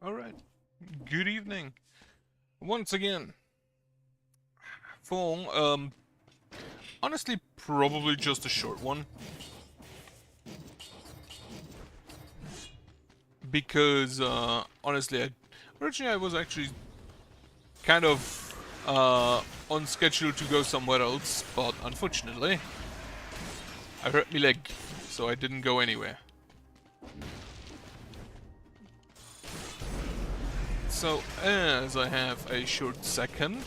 Alright, good evening. Once again, for, honestly, probably just a short one. Because, honestly, originally I was actually kind of, on schedule to go somewhere else, but unfortunately, I hurt my leg, so I didn't go anywhere. So, as I have a short second,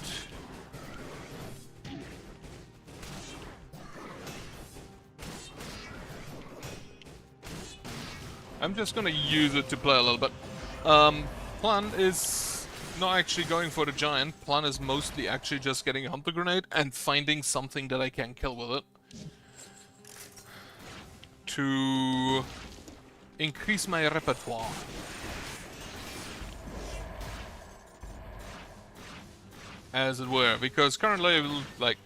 I'm just gonna use it to play a little bit. Plan is not actually going for the giant. Plan is mostly actually just getting a hunter grenade and finding something that I can kill with it. To increase my repertoire. As it were, because currently, like,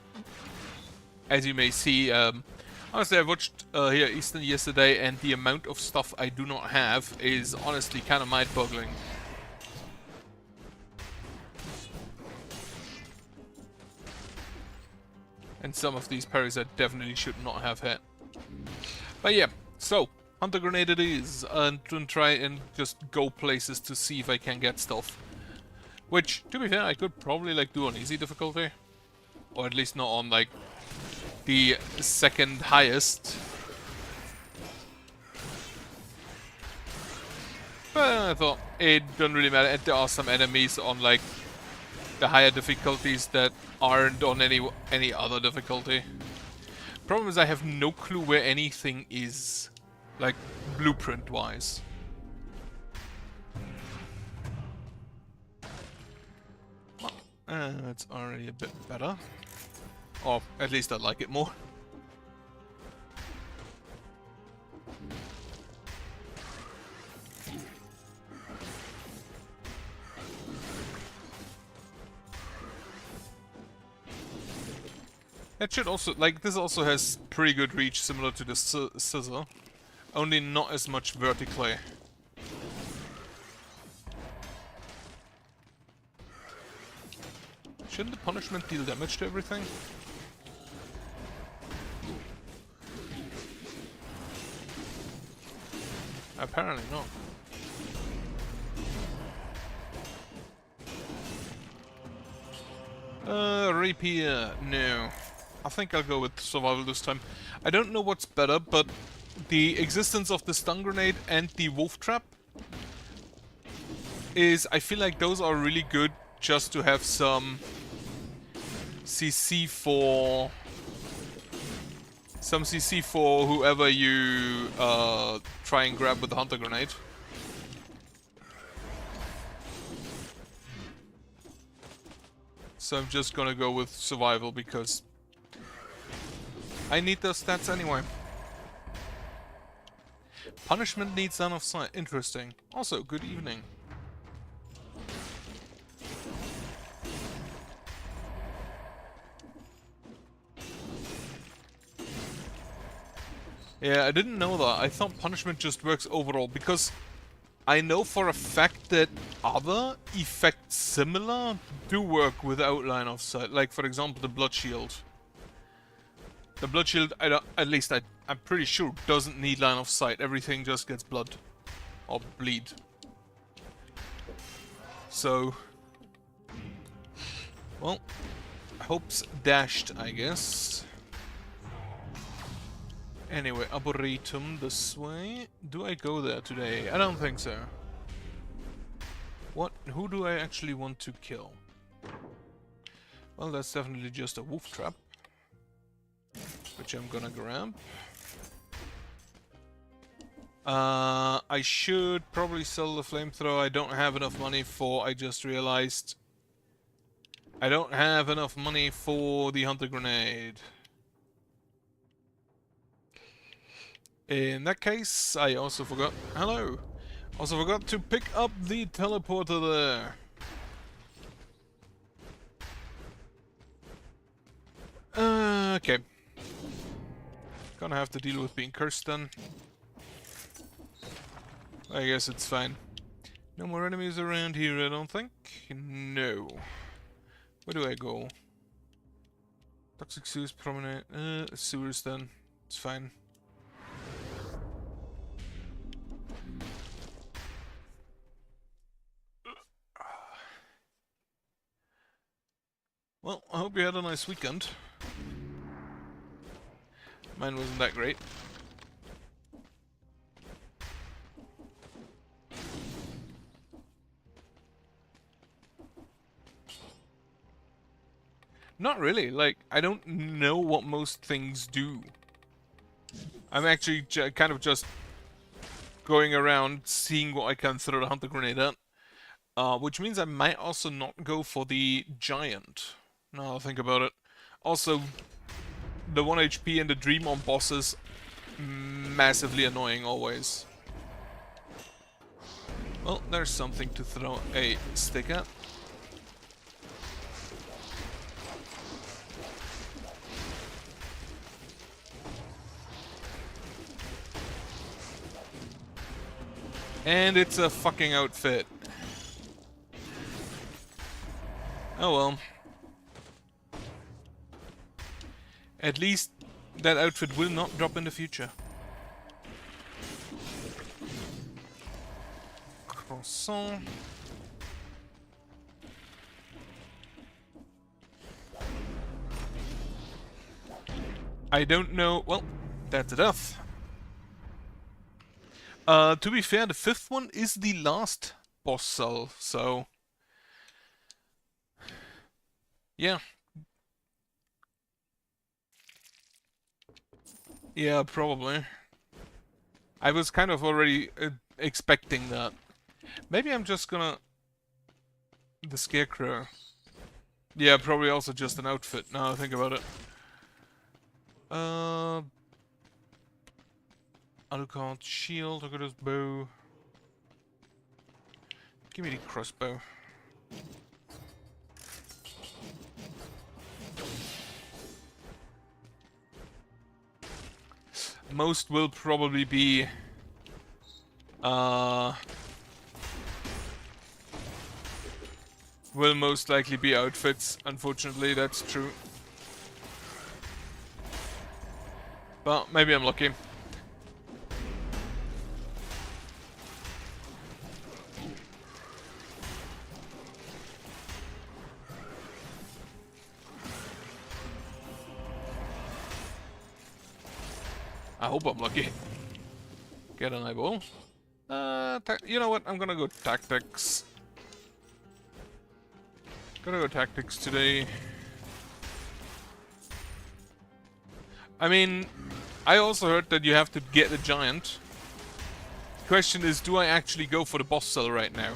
as you may see, honestly, I watched here Eastern yesterday, and the amount of stuff I do not have is honestly kind of mind-boggling. And some of these parries I definitely should not have hit. But yeah, so, Hunter Grenade it is, and try and just go places to see if I can get stuff. Which, to be fair, I could probably like do on easy difficulty. Or at least not on like the second highest. But I thought it doesn't really matter, and there are some enemies on like the higher difficulties that aren't on any other difficulty. Problem is I have no clue where anything is, like blueprint-wise. That's already a bit better. Or at least I like it more. That should also, like, this also has pretty good reach, similar to the scissor. Only not as much vertically. Shouldn't the punishment deal damage to everything? Apparently not. Rapier, no. I think I'll go with survival this time. I don't know what's better, but the existence of the stun grenade and the wolf trap is, I feel like those are really good just to have some CC for whoever you try and grab with the hunter grenade. So I'm just gonna go with survival because I need those stats anyway. Punishment needs line of sight. Interesting. Also, good evening. Yeah, I didn't know that. I thought punishment just works overall, because I know for a fact that other effects similar do work without line of sight. Like, for example, the blood shield. The blood shield, at least I'm pretty sure, doesn't need line of sight. Everything just gets blood. Or bleed. So... well, hopes dashed, I guess. Anyway, Arboretum this way. Do I go there today? I don't think so. What? Who do I actually want to kill? Well, that's definitely just a wolf trap, which I'm gonna grab. I should probably sell the flamethrower. I don't have enough money for... I just realized I don't have enough money for the hunter grenade. In that case, I also forgot... hello! Also forgot to pick up the teleporter there. Okay. Gonna have to deal with being cursed then. I guess it's fine. No more enemies around here, I don't think. No. Where do I go? Toxic sewers prominent. Sewers then. It's fine. Well, I hope you had a nice weekend. Mine wasn't that great. Not really. Like, I don't know what most things do. I'm actually kind of just going around seeing what I can throw the hunter grenade at. Which means I might also not go for the giant. Now I think about it. Also, the 1 HP and the Dream on bosses, massively annoying always. Well, there's something to throw a stick at. And it's a fucking outfit. Oh well. At least that outfit will not drop in the future. Croissant. I don't know. Well, that's enough. To be fair, the 5th one is the last boss cell, so... yeah. Yeah, probably. I was kind of already expecting that. Maybe I'm just gonna... the Scarecrow. Yeah, probably also just an outfit, now I think about it. Alucard shield, look at this bow. Give me the crossbow. Most will probably be... will most likely be outfits, unfortunately, that's true. But maybe I'm lucky. I hope I'm lucky. Get an eyeball. You know what? I'm gonna go tactics. Gonna go tactics today. I mean, I also heard that you have to get the giant. Question is, do I actually go for the boss cell right now?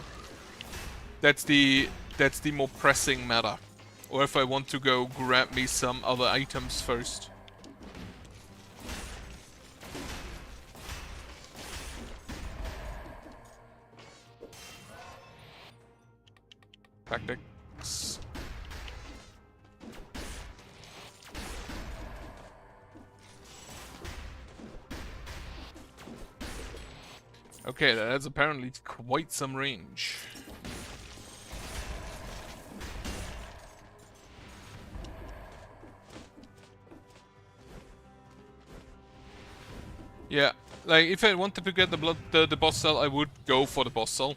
That's the more pressing matter. Or if I want to go grab me some other items first. Tactics. Okay, that's apparently quite some range. Yeah, like if I wanted to get the boss cell, I would go for the boss cell.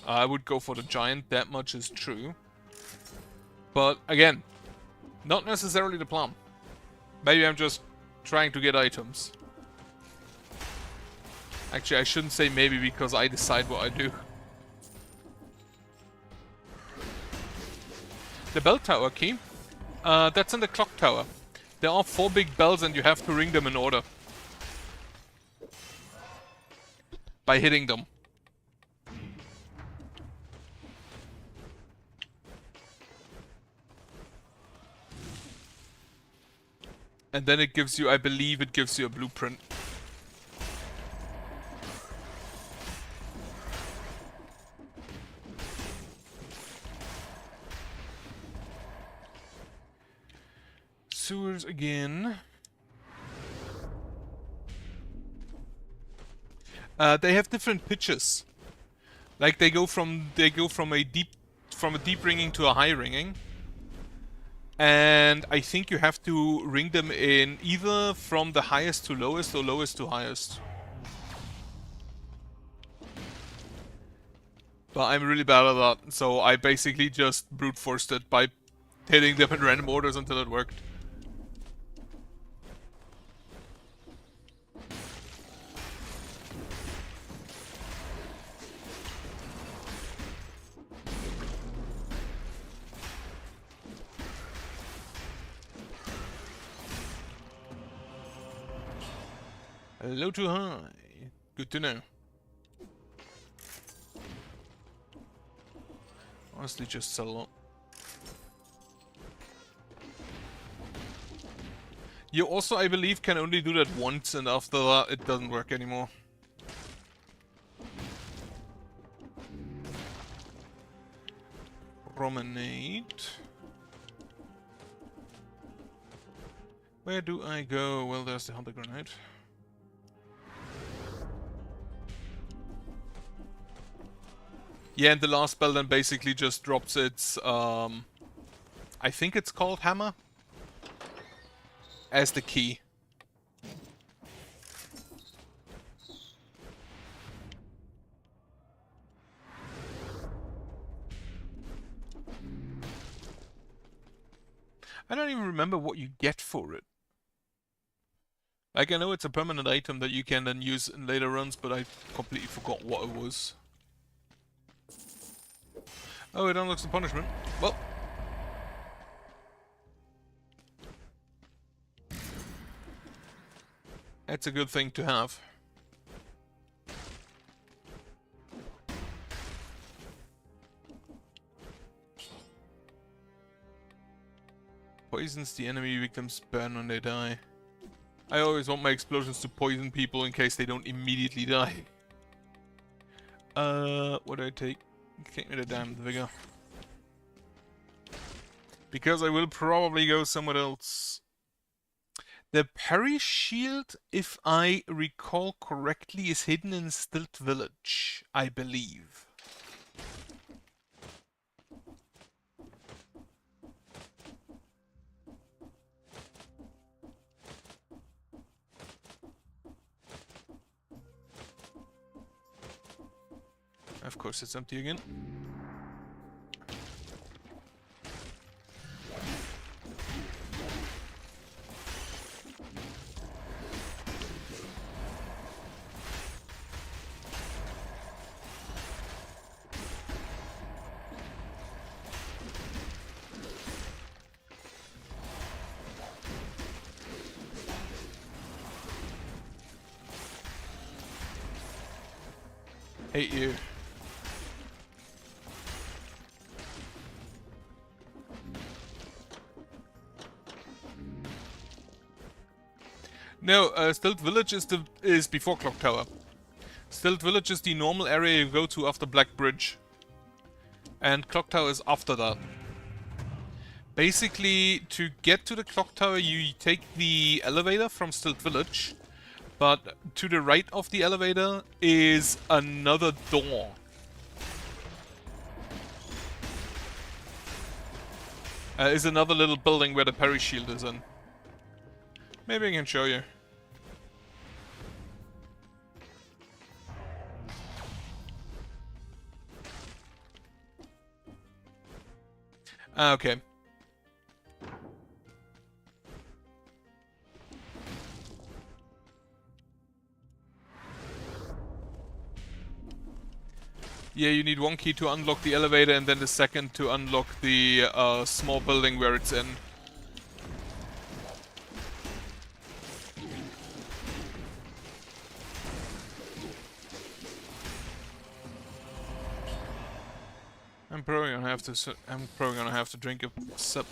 I would go for the giant, that much is true. But again, not necessarily the plan. Maybe I'm just trying to get items. Actually, I shouldn't say maybe because I decide what I do. The bell tower key? That's in the clock tower. There are 4 big bells and you have to ring them in order. By hitting them. And then it gives you, I believe it gives you a blueprint. Sewers again. They have different pitches. Like they go from a deep ringing to a high ringing. And I think you have to ring them in either from the highest to lowest or lowest to highest. But I'm really bad at that, so I basically just brute forced it by hitting them in random orders until it worked. Low to high. Good to know. Honestly, just sell a lot. You also, I believe, can only do that once, and after that, it doesn't work anymore. Promenade. Where do I go? Well, there's the Hunter Grenade. Yeah, and the last spell then basically just drops its, I think it's called Hammer, as the key. I don't even remember what you get for it. Like, I know it's a permanent item that you can then use in later runs, but I completely forgot what it was. Oh, it unlocks the punishment. Well. That's a good thing to have. Poisons the enemy victims burn when they die. I always want my explosions to poison people in case they don't immediately die. What do I take? Take me the damned vigor. Because I will probably go somewhere else. The parry shield, if I recall correctly, is hidden in Stilt Village, I believe. Of course it's empty again. Hate you. No, Stilt Village is before Clock Tower. Stilt Village is the normal area you go to after Black Bridge. And Clock Tower is after that. Basically, to get to the Clock Tower, you take the elevator from Stilt Village. But to the right of the elevator is another door. Is another little building where the parry shield is in. Maybe I can show you. Okay. Yeah, you need one key to unlock the elevator and then the second to unlock the small building where it's in. I'm probably gonna have to drink a sip.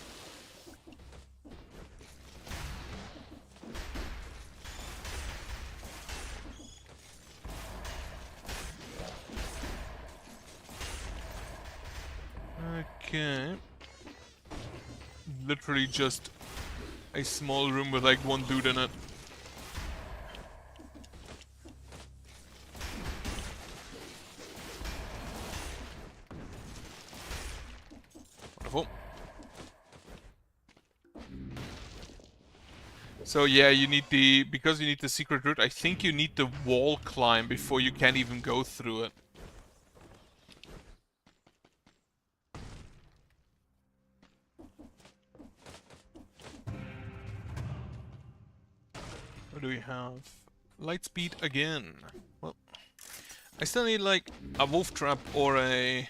Okay. Literally just a small room with like one dude in it. Wonderful. So yeah, you need because you need the secret route, I think you need the wall climb before you can even go through it. What do we have? Light speed again. Well, I still need like a wolf trap or a...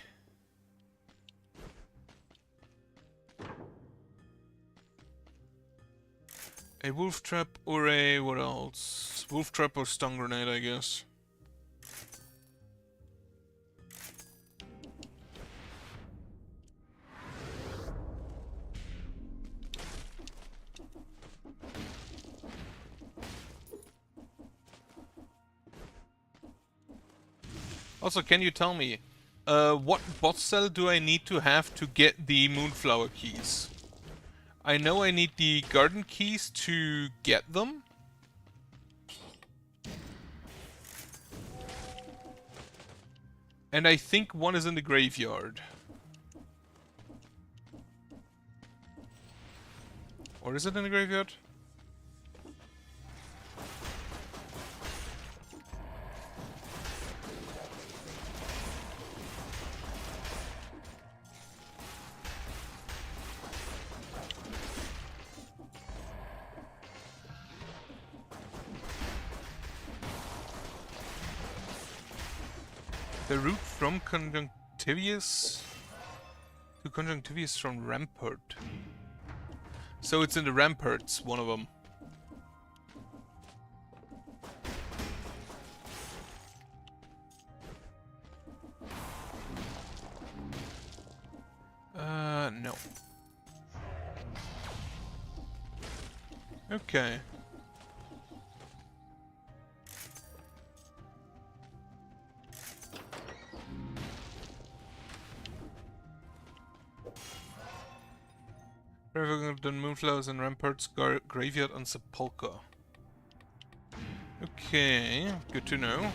A wolf trap or a... what else? Wolf trap or stun grenade, I guess. Also, can you tell me, what boss cell do I need to have to get the Moonflower keys? I know I need the garden keys to get them. And I think one is in the graveyard. Or is it in the graveyard? The route from Conjunctivius to Conjunctivius from Rampart. So it's in the Ramparts, one of them. No. Okay. Done Moonflowers and Ramparts Graveyard on Sepulchre. Okay, good to know.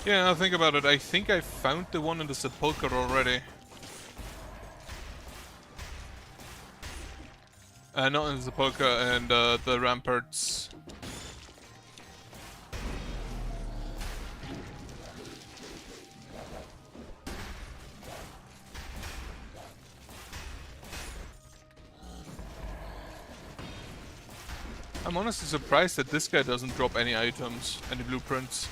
Yeah, now think about it. I think I found the one in the Sepulchre already. Not in the Sepulchre and the Ramparts. I'm honestly surprised that this guy doesn't drop any items, any blueprints.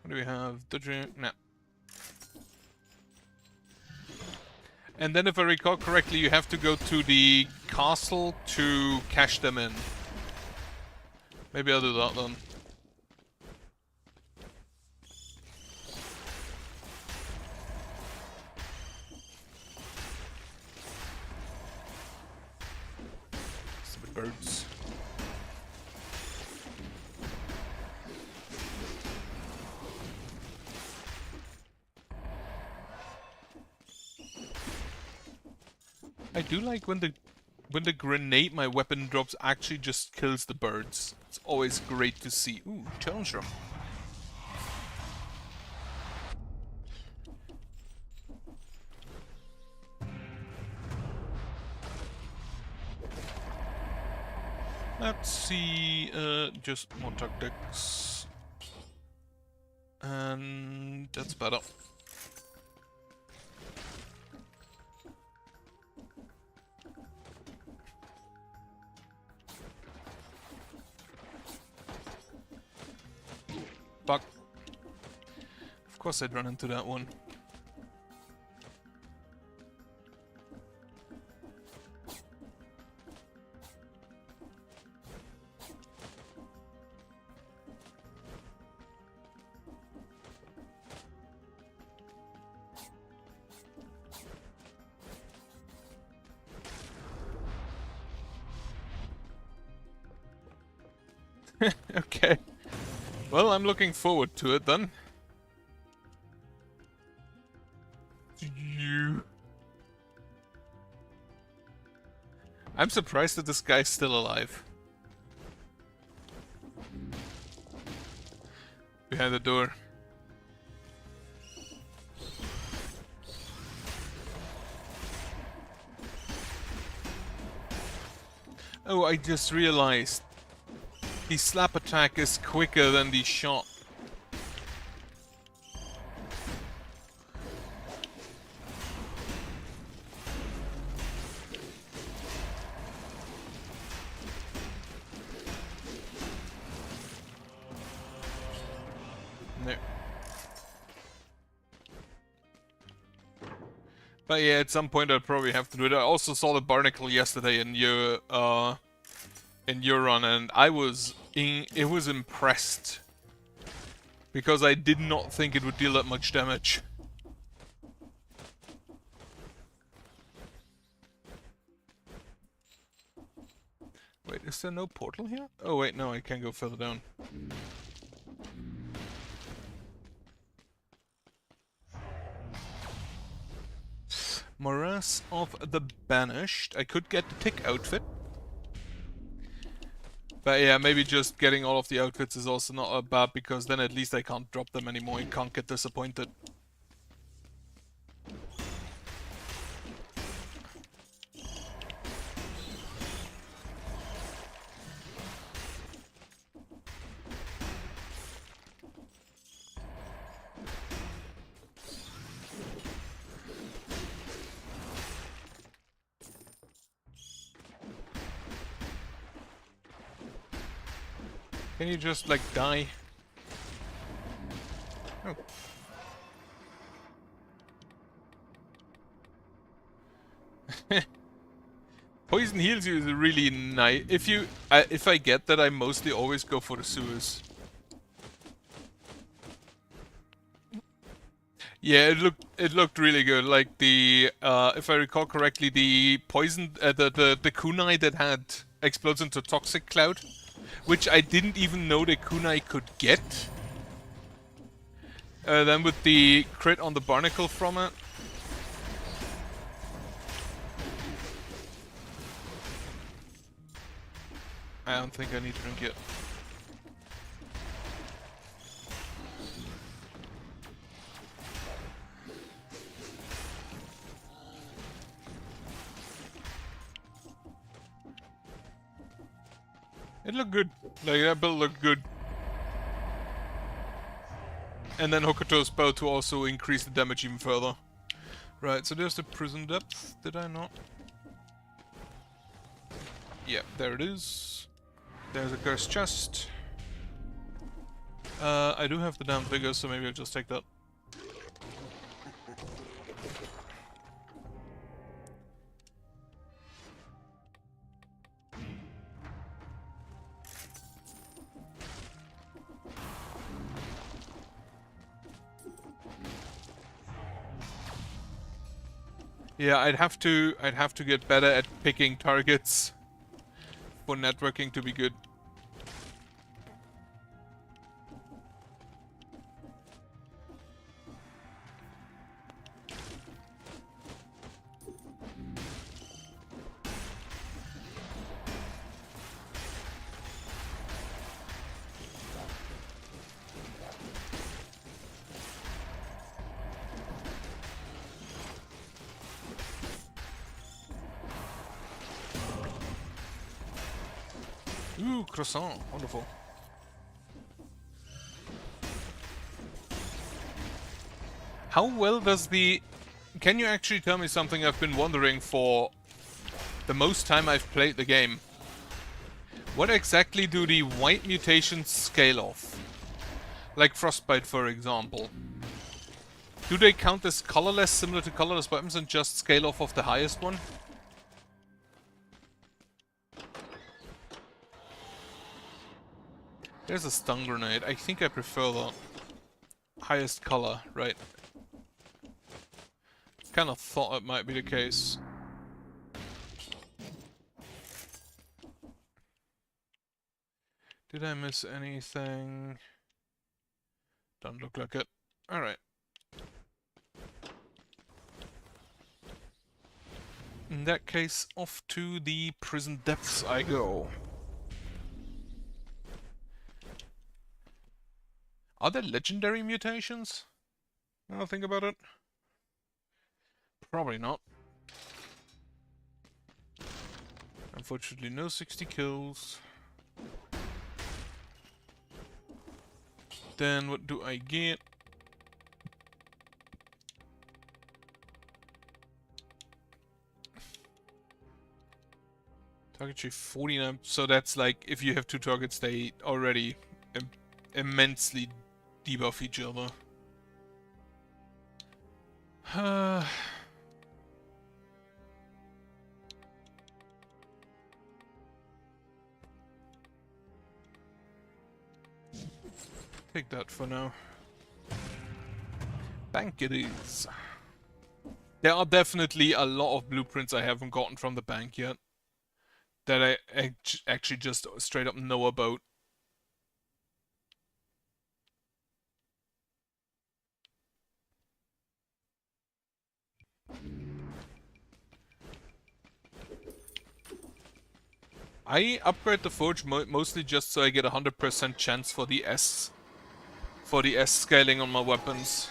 What do we have? Dodging? No. And then if I recall correctly, you have to go to the castle to cash them in. Maybe I'll do that then. Stupid birds. I do like when the grenade my weapon drops actually just kills the birds. It's always great to see. Ooh, challenge room. Let's see, just more tactics. And that's better. Fuck. Of course I'd run into that one. Okay. Well, I'm looking forward to it then. I'm surprised that this guy's still alive. Behind the door. Oh, I just realized. The slap attack is quicker than the shot. No. But yeah, at some point I'll probably have to do it. I also saw the barnacle yesterday in your run, and I was impressed because I did not think it would deal that much damage. Wait, is there no portal here? Oh wait, no, I can go further down. Morass of the Banished. I could get the tick outfit. But yeah, maybe just getting all of the outfits is also not bad, because then at least I can't drop them anymore and can't get disappointed. Can you just, like, die? Oh. Poison heals you is really nice. If I get that, I mostly always go for the sewers. Yeah, it looked really good. Like the if I recall correctly, the poison the kunai that had explodes into toxic cloud, which I didn't even know the kunai could get. Then with the crit on the barnacle from it. I don't think I need to drink it. It looked good. Like, that build looked good. And then Hokuto's bow to also increase the damage even further. Right, so there's the prison depth. Did I not? Yeah, there it is. There's a cursed chest. I do have the damn vigor, so maybe I'll just take that. Yeah, I'd have to get better at picking targets for networking to be good. Ooh, croissant. Wonderful. How well does the... Can you actually tell me something I've been wondering for the most time I've played the game? What exactly do the white mutations scale off? Like Frostbite, for example. Do they count as colorless, similar to colorless weapons, and just scale off of the highest one? There's a stun grenade. I think I prefer the highest color, right? Kind of thought it might be the case. Did I miss anything? Doesn't look like it. Alright. In that case, off to the prison depths I go. Are there legendary mutations? Now I think about it. Probably not. Unfortunately, no 60 kills. Then what do I get? Target shape 49, so that's like if you have two targets, they already immensely debuff each other. Take that for now. Bank it is. There are definitely a lot of blueprints I haven't gotten from the bank yet. That I actually just straight up know about. I upgrade the forge mostly just so I get 100% chance for the S scaling on my weapons.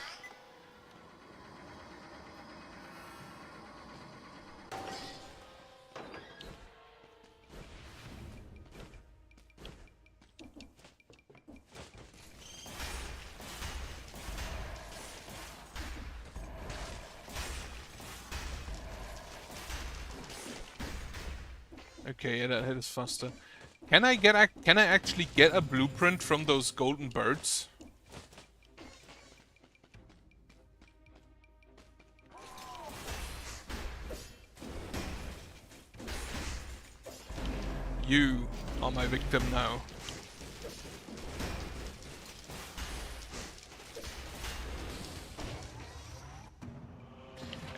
Okay, yeah, that hit is faster. Can I actually get a blueprint from those golden birds? You are my victim now.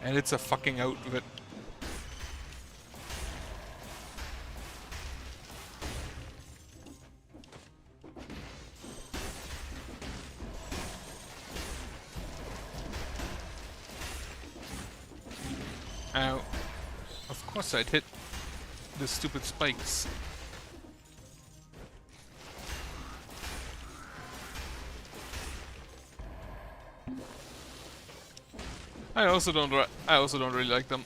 And it's a fucking outfit. Ow. Of course I'd hit the stupid spikes. I also don't really like them.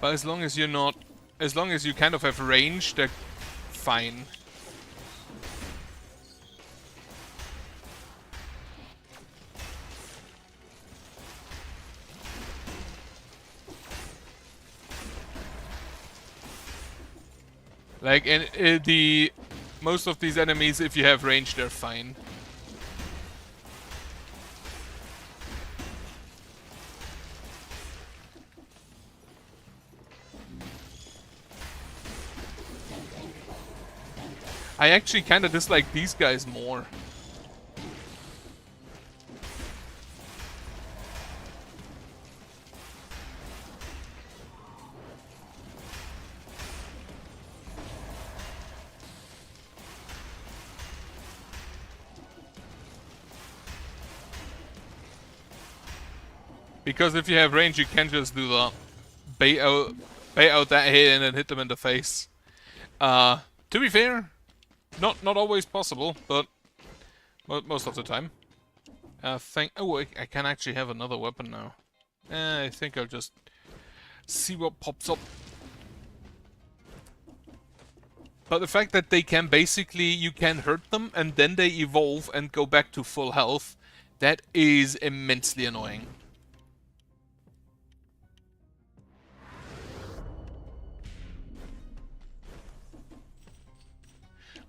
But as long as you kind of have range, they're fine. Like, and most of these enemies, if you have range, they're fine. I actually kind of dislike these guys more. Because if you have range, you can just do the bait out that hit and then hit them in the face. To be fair, not always possible, but most of the time. Oh, I can actually have another weapon now. I think I'll just see what pops up. But the fact that they can basically, you can hurt them and then they evolve and go back to full health, that is immensely annoying.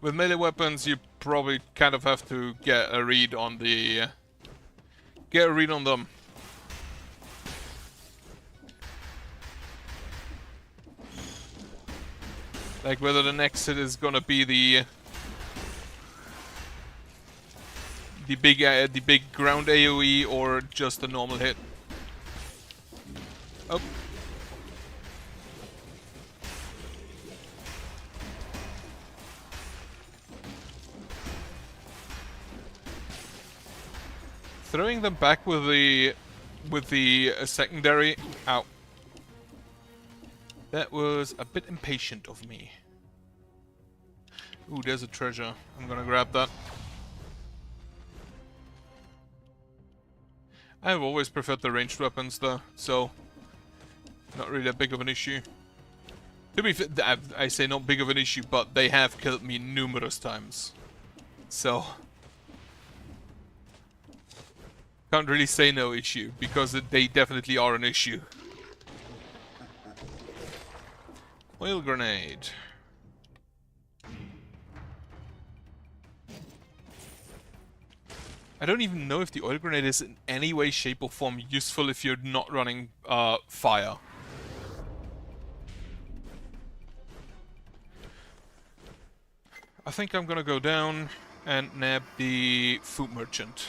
With melee weapons, you probably kind of have to get a read on them. Like whether the next hit is gonna be the big ground AoE or just a normal hit. Oh. Throwing them back with the secondary. Ow. That was a bit impatient of me. Ooh, there's a treasure. I'm gonna grab that. I've always preferred the ranged weapons though, so not really that big of an issue. To be fair, I say not big of an issue, but they have killed me numerous times. So can't really say no issue, because they definitely are an issue. Oil grenade. I don't even know if the oil grenade is in any way, shape or form useful if you're not running fire. I think I'm gonna go down and nab the food merchant.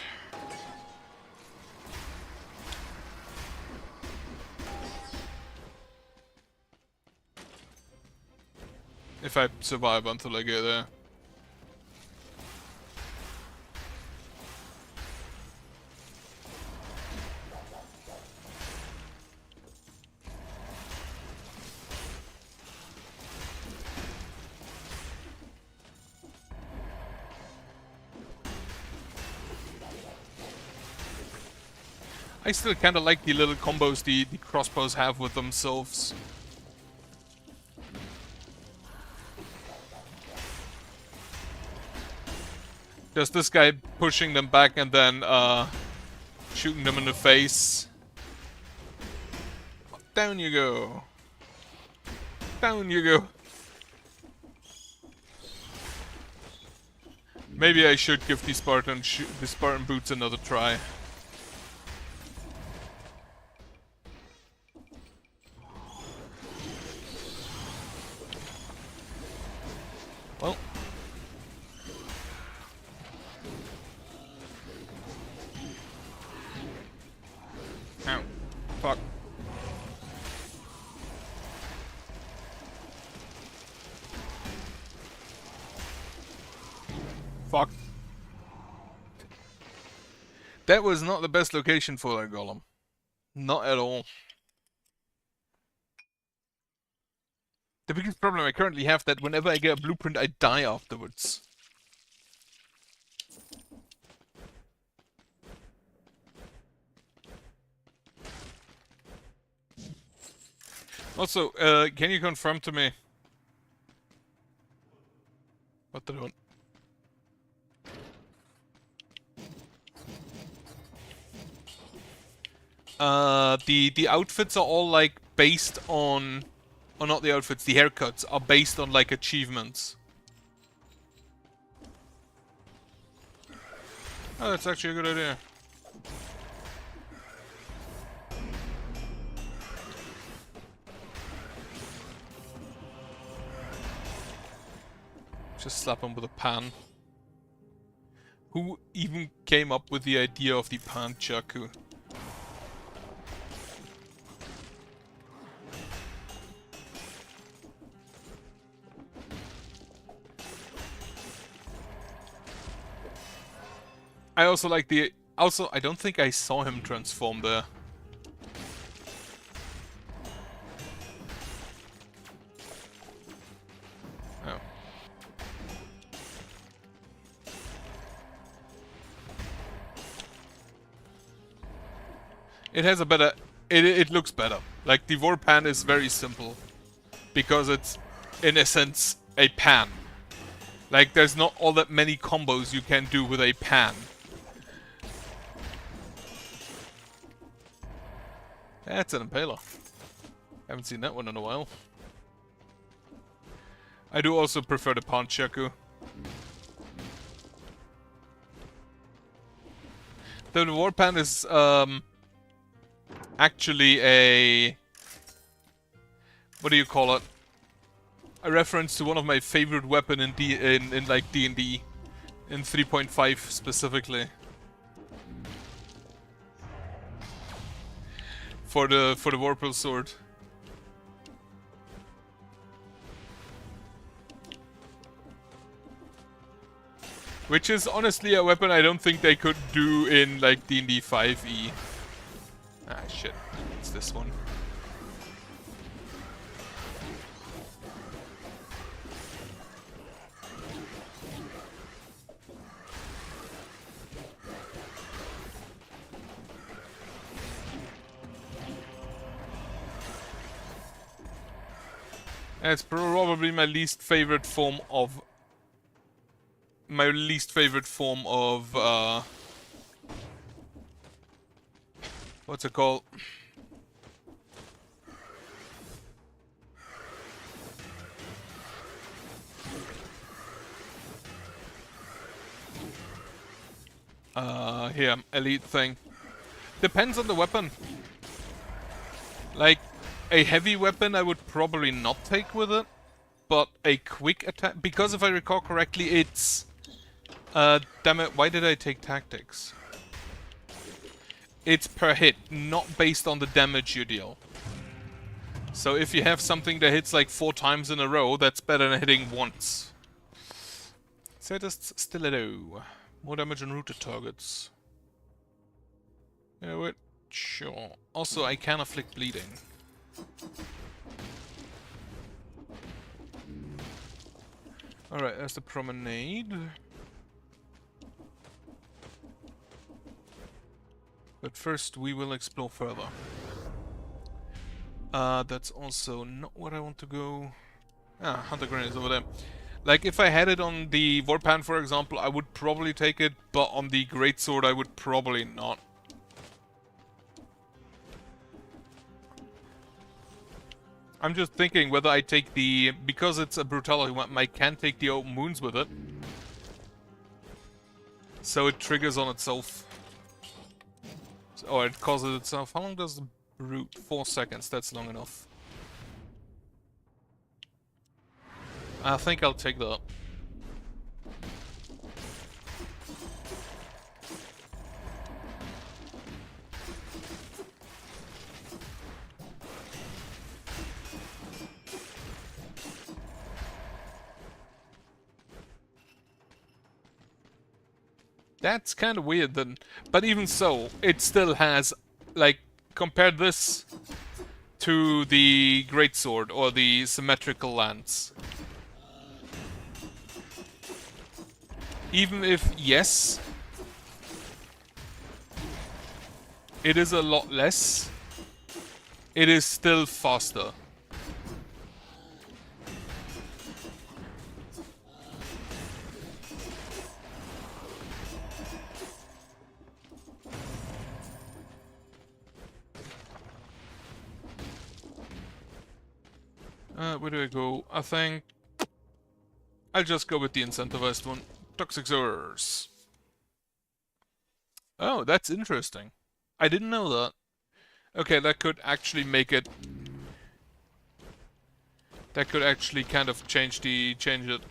If I survive until I get there. I still kinda like the little combos the crossbows have with themselves. Just this guy pushing them back and then shooting them in the face. Down you go. Down you go. Maybe I should give the Spartan boots another try. Well. Ow. Fuck. Fuck. That was not the best location for that golem. Not at all. The biggest problem I currently have that whenever I get a blueprint, I die afterwards. Also, can you confirm to me? What did I want? The outfits are all like based on, or not the outfits, the haircuts are based on like achievements. Oh, that's actually a good idea. Just slap him with a pan. Who even came up with the idea of the pan chaku? I also like the... Also, I don't think I saw him transform there. Oh. It has a better... It looks better. Like, the war pan is very simple. Because it's, in essence, a pan. Like, there's not all that many combos you can do with a pan. That's an impaler. Haven't seen that one in a while. I do also prefer the Panchaku. The Warpan is actually a... what do you call it? A reference to one of my favorite weapon in like D&D. In 3.5 specifically. For the Warpel sword. Which is honestly a weapon I don't think they could do in like D&D 5e. Ah shit, it's this one. It's probably my least favorite form of... what's it called? Here, elite thing. Depends on the weapon. Like, a heavy weapon I would probably not take with it, but a quick attack... Because if I recall correctly, it's... damn it, why did I take tactics? It's per hit, not based on the damage you deal. So if you have something that hits like 4 times in a row, that's better than hitting once. Sadist Stiletto. More damage on routed targets. Yeah, wait. Sure. Also, I can afflict bleeding. Alright, there's the promenade. But first, we will explore further. That's also not where I want to go. Ah, Hunter Grenade is over there. Like, if I had it on the Vorpan, for example, I would probably take it, but on the Greatsword, I would probably not. I'm just thinking whether I take the... Because it's a Brutality weapon, I can take the Open Wounds with it. So it triggers on itself. Or it causes itself. How long does the Brute? 4 seconds, that's long enough. I think I'll take that. That's kind of weird then. But even so, it still has, like, compare this to the Greatsword or the Symmetrical Lance. Even if, yes, it is a lot less, it is still faster. Where do I go? I think I'll just go with the incentivized one. Toxic Sores. Oh, that's interesting. I didn't know that. Okay, that could actually make it... That could actually kind of change it.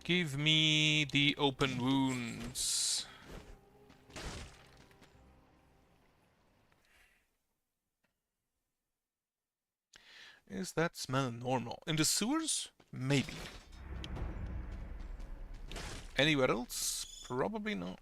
Give me the open wounds. Is that smell normal? In the sewers? Maybe. Anywhere else? Probably not.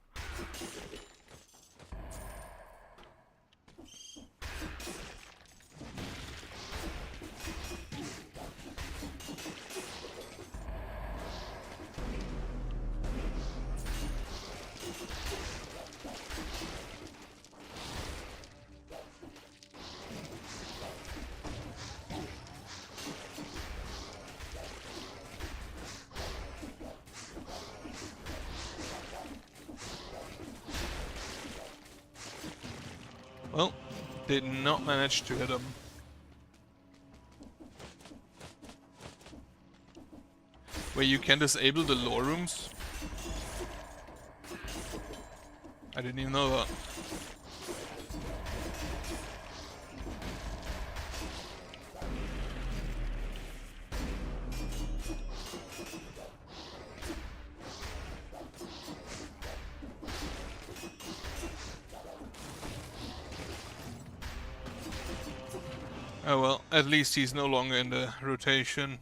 Well, did not manage to hit him. Wait, you can disable the lore rooms? I didn't even know that. Oh well, at least he's no longer in the rotation.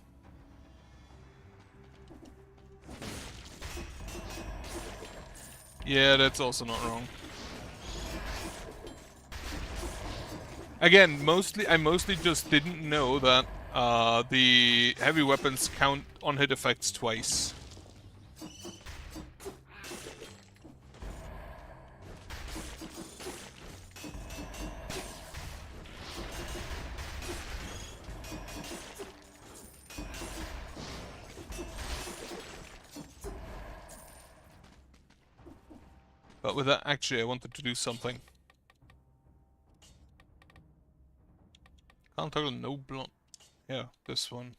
Yeah, that's also not wrong. Again, I mostly just didn't know that the heavy weapons count on hit effects twice. But with that, actually, I wanted to do something. Can't toggle no block. Yeah, this one.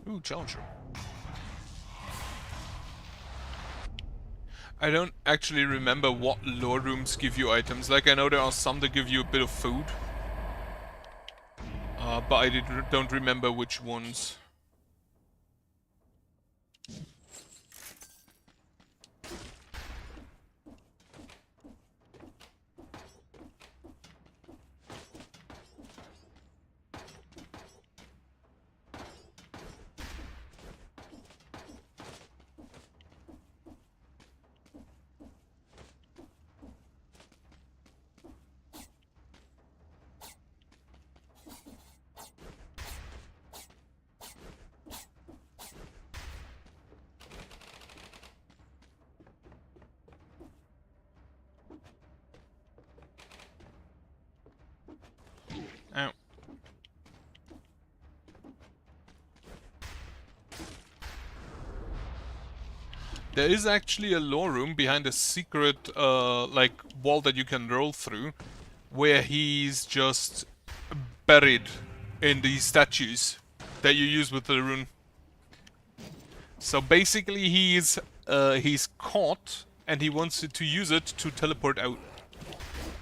Ooh, Challenger. I don't actually remember what lore rooms give you items. Like, I know there are some that give you a bit of food. But I don't remember which ones. Ow. There is actually a lore room behind a secret, like, wall that you can roll through, where he's just buried in these statues that you use with the rune. So basically, he's caught, and he wants to use it to teleport out.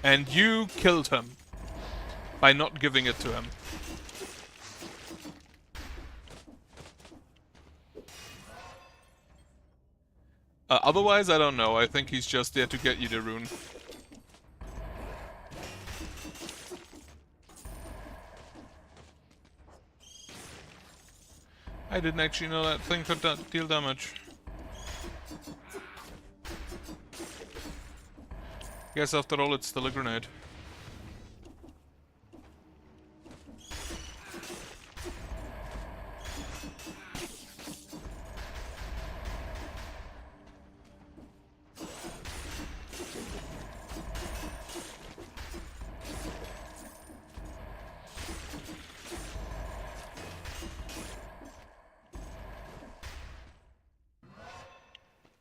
And you killed him by not giving it to him. Otherwise, I don't know. I think he's just there to get you the rune. I didn't actually know that thing could deal damage. Guess after all, it's still a grenade.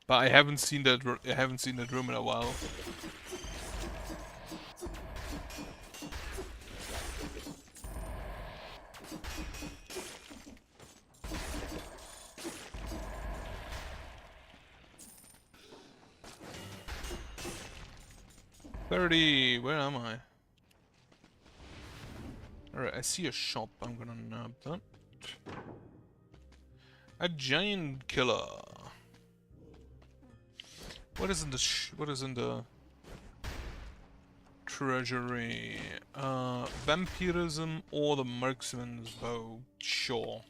But I haven't seen that. I haven't seen that room in a while. Where am I? Alright, I see a shop. I'm gonna nab that. A giant killer. What is in the treasury? Vampirism or the marksman's bow? Sure.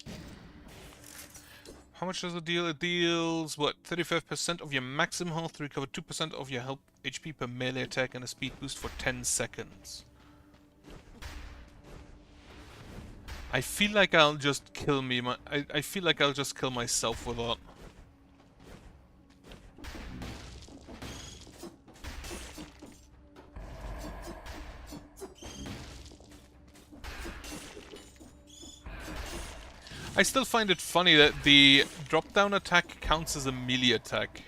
How much does it deal? It deals, what, 35% of your maximum health, recover 2% of your health HP per melee attack, and a speed boost for 10 seconds. I feel like I'll just kill me. I feel like I'll just kill myself with that. I still find it funny that the drop-down attack counts as a melee attack.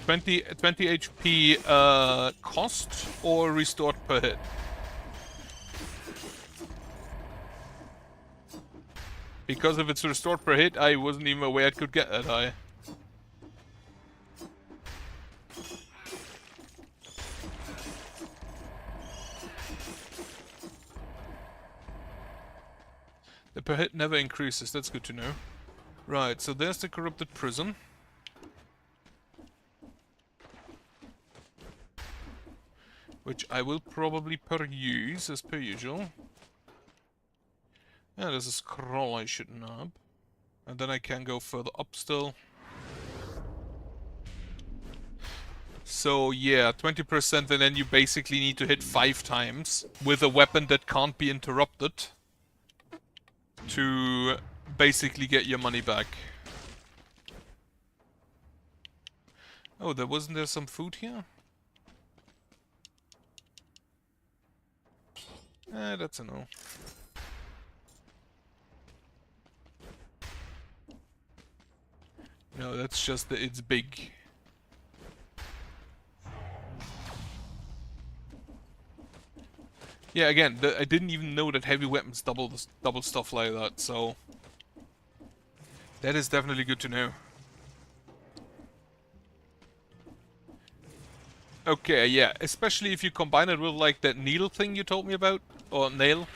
20 HP cost or restored per hit? Because if it's restored per hit, I wasn't even aware it could get that high. The per hit never increases, that's good to know. Right, so there's the corrupted prison. Which I will probably peruse, as per usual. Yeah, there's a scroll I should nab. And then I can go further up still. So yeah, 20%, and then you basically need to hit 5 times with a weapon that can't be interrupted to basically get your money back. Oh, wasn't there some food here? That's a no. No, that's just that it's big. Yeah, again, I didn't even know that heavy weapons double stuff like that, so that is definitely good to know. Okay, yeah, especially if you combine it with like that needle thing you told me about, or nail.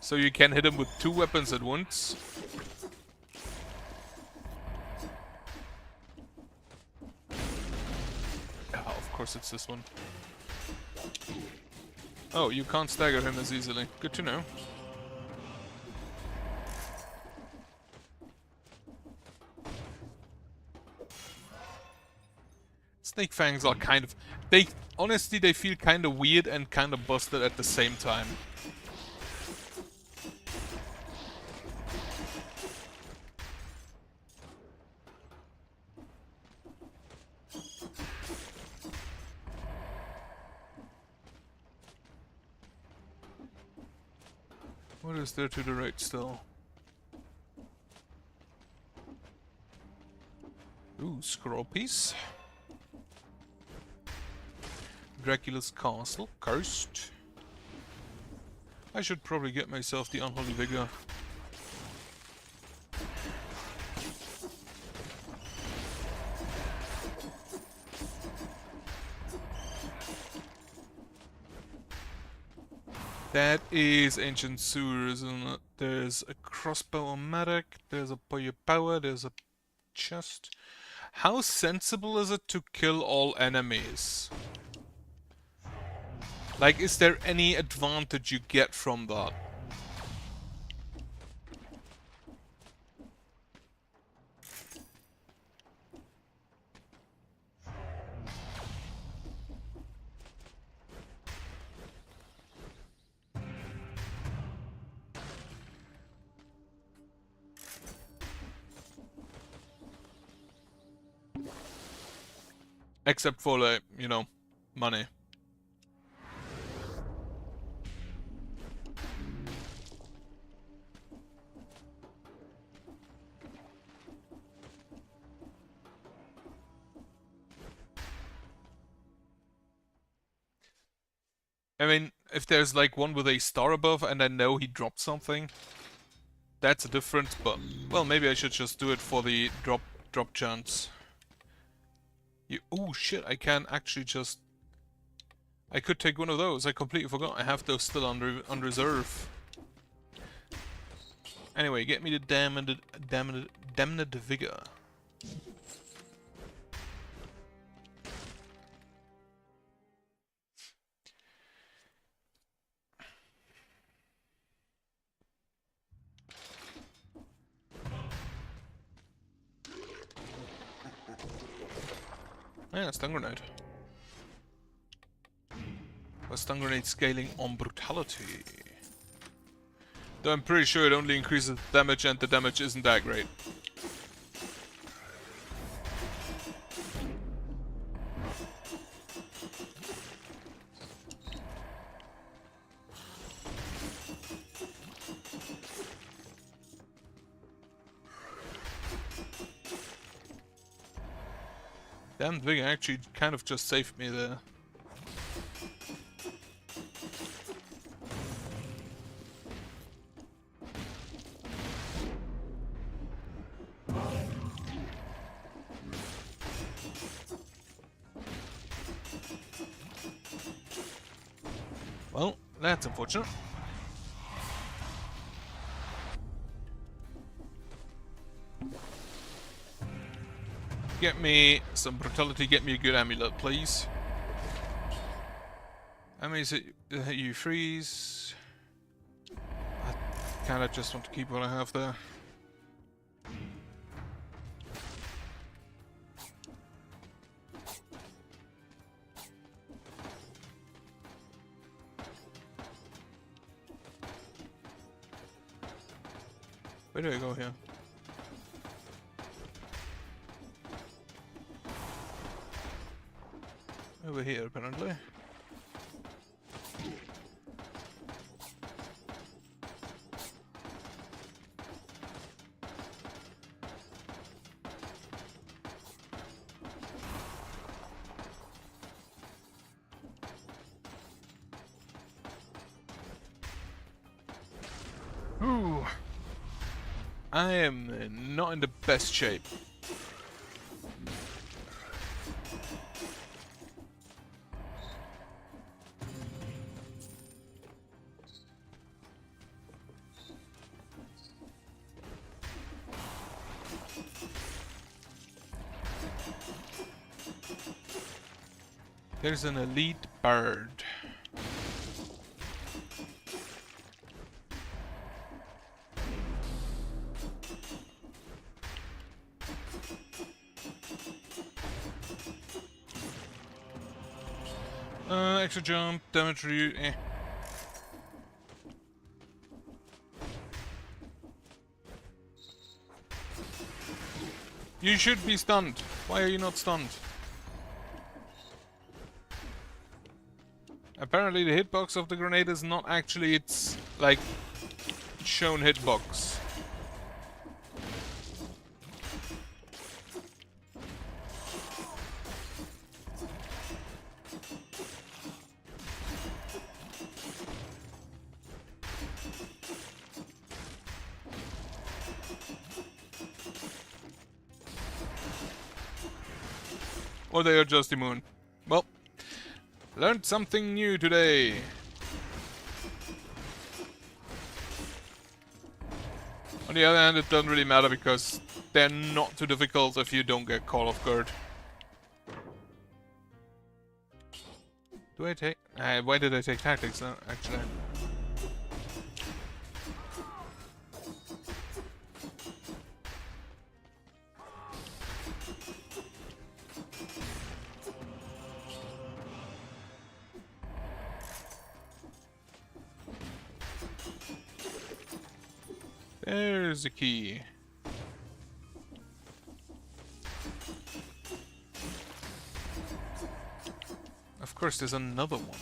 So you can hit him with 2 weapons at once. Oh, of course it's this one. Oh, you can't stagger him as easily. Good to know. Snake fangs are kind of... honestly, they feel kind of weird and kind of busted at the same time. What is there to the right still? Ooh, scroll piece. Dracula's castle, cursed. I should probably get myself the Unholy Vigor. That is Ancient Sewers, and there's a crossbow-o-matic, there's a power, there's a chest. How sensible is it to kill all enemies? Like, is there any advantage you get from that? Except for, like, you know, money. I mean, if there's like one with a star above and I know he dropped something, that's a difference, but, well, maybe I should just do it for the drop chance. Oh shit, I can actually just... I could take one of those, I completely forgot. I have those still on reserve. Anyway, get me the damned vigor. Yeah, stun grenade. A stun grenade scaling on brutality. Though I'm pretty sure it only increases damage and the damage isn't that great. Damn, Vigor actually kind of just saved me there. Well, that's unfortunate. Get me some brutality, get me a good amulet, please. Enemies hit you freeze. I kinda just want to keep what I have there. Where do I go here? Over here, apparently. Ooh. I am not in the best shape. There's an elite bird. Extra jump, damage eh. You should be stunned. Why are you not stunned? Apparently the hitbox of the grenade is not actually its, like, shown hitbox. Or they are just immune. Well, learned something new today. On the other hand, it doesn't really matter because they're not too difficult if you don't get caught off guard. Do I take... why did I take tactics now, actually? There's the key. Of course, there's another one.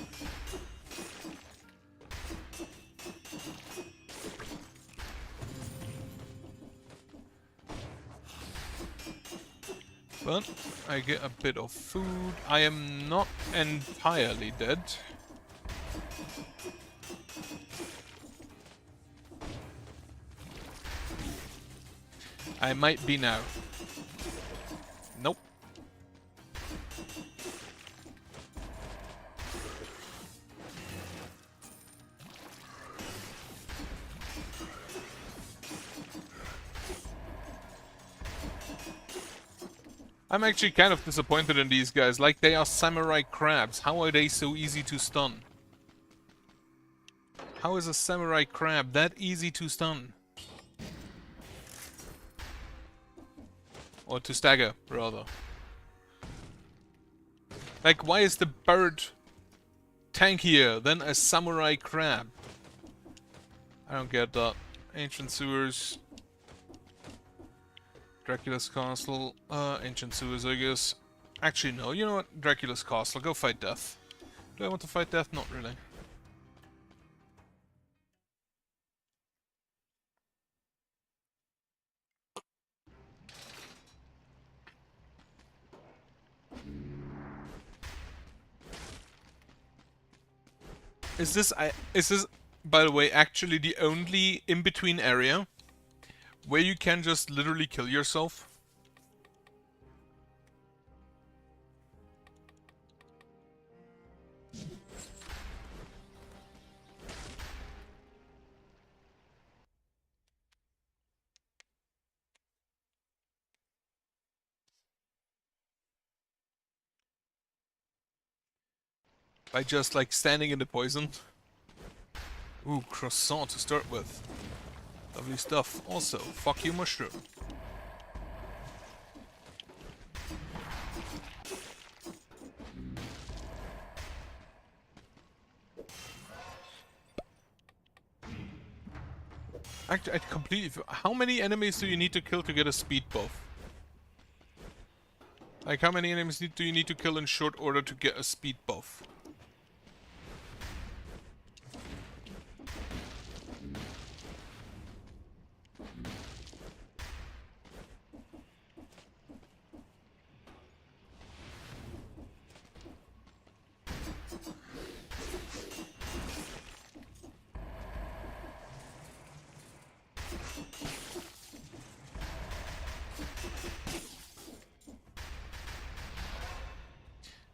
But I get a bit of food. I am not entirely dead. I might be now. Nope. I'm actually kind of disappointed in these guys. Like, they are samurai crabs. How are they so easy to stun? How is a samurai crab that easy to stun? Or to stagger, rather. Like, why is the bird tankier than a samurai crab? I don't get that. Ancient sewers. Dracula's castle. Ancient sewers, I guess. Actually, no. You know what? Dracula's castle. Go fight death. Do I want to fight death? Not really. Is this, by the way, actually the only in-between area where you can just literally kill yourself? By just like standing in the poison. Ooh, croissant to start with. Lovely stuff. Also, fuck you, mushroom. Actually, I completely. How many enemies do you need to kill to get a speed buff? Like, how many enemies do you need to kill in short order to get a speed buff?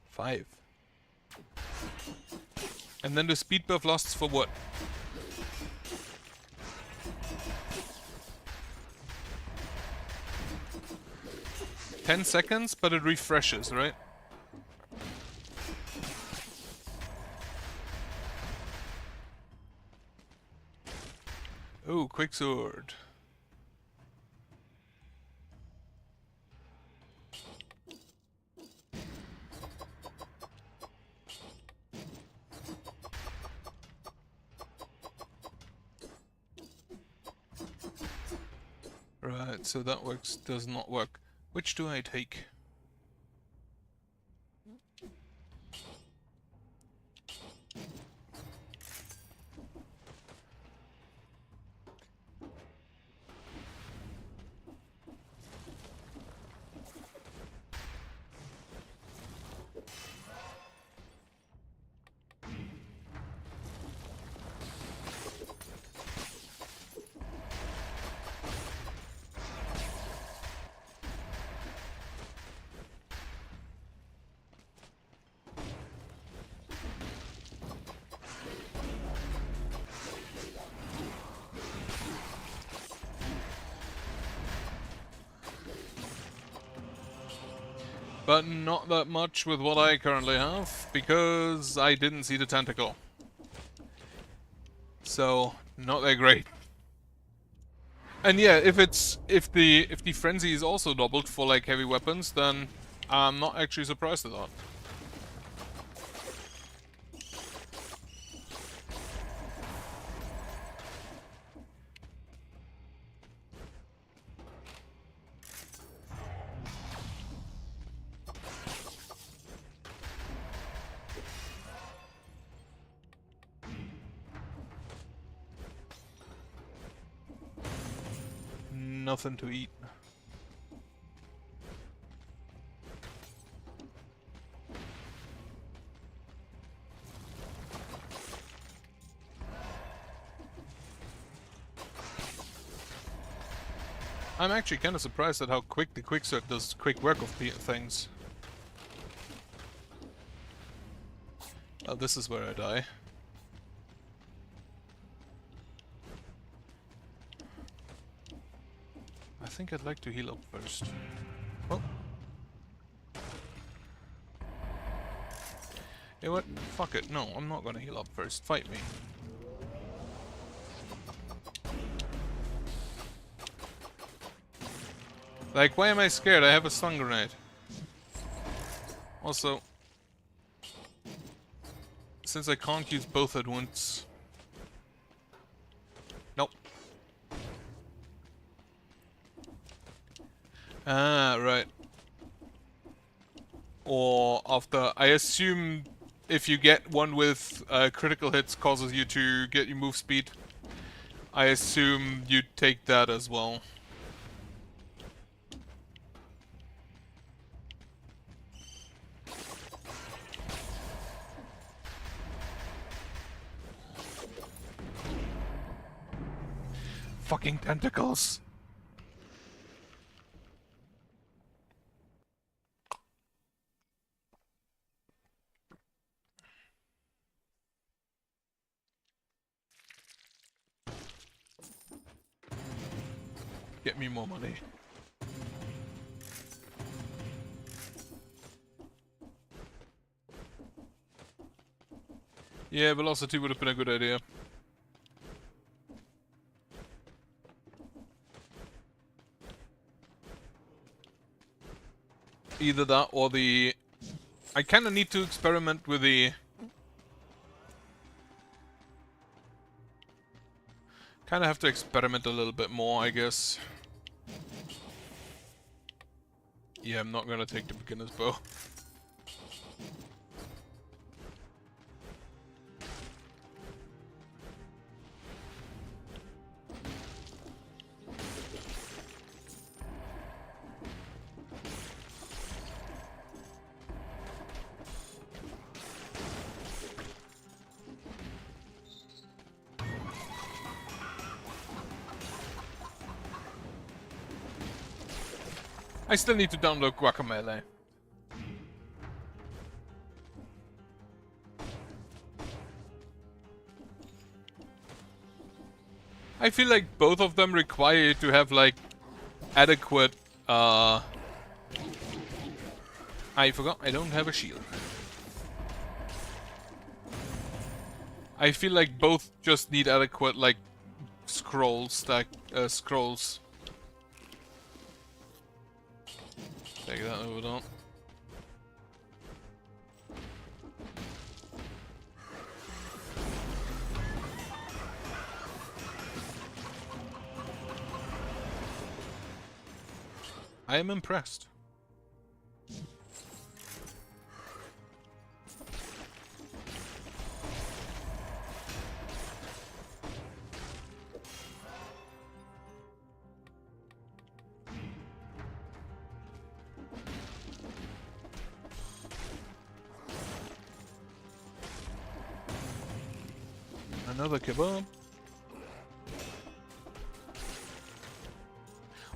Five. And then the speed buff lasts for what? 10 seconds, but it refreshes, right? Oh, quicksword. Right, so that does not work. Which do I take? But not that much with what I currently have, because I didn't see the tentacle. So, not that great. And yeah, if the frenzy is also doubled for like heavy weapons, then I'm not actually surprised at that. Nothing to eat. I'm actually kind of surprised at how quick the quicksword does quick work of things. Oh, this is where I die. I think I'd like to heal up first. Oh. You know what? Fuck it. No, I'm not gonna heal up first. Fight me. Like, why am I scared? I have a stun grenade. Also, since I can't use both at once... Nope. Ah, right. Or after... I assume if you get one with critical hits causes you to get your move speed. I assume you take that as well. Fucking tentacles! Get me more money. Yeah, velocity would have been a good idea. Either that or the... I kinda need to experiment with the... Kinda have to experiment a little bit more, I guess. Yeah, I'm not gonna take the beginner's bow. I still need to download Guacamelee. I feel like both of them require you to have, like, adequate, I forgot, I don't have a shield. I feel like both just need adequate, like, scrolls. Take that over, don't. I am impressed. Another kebab.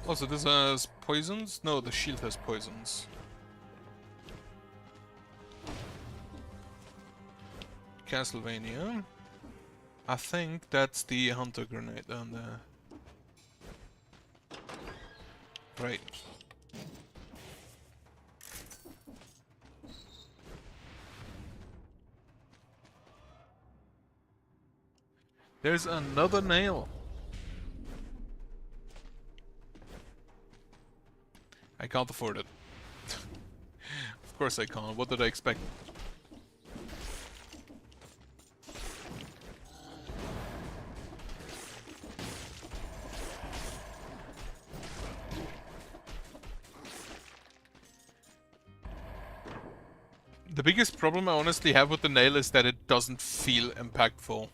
Also, this has poisons? No, the shield has poisons. Castlevania. I think that's the hunter grenade down there. Right. There's another nail. I can't afford it. Of course I can't. What did I expect? The biggest problem I honestly have with the nail is that it doesn't feel impactful.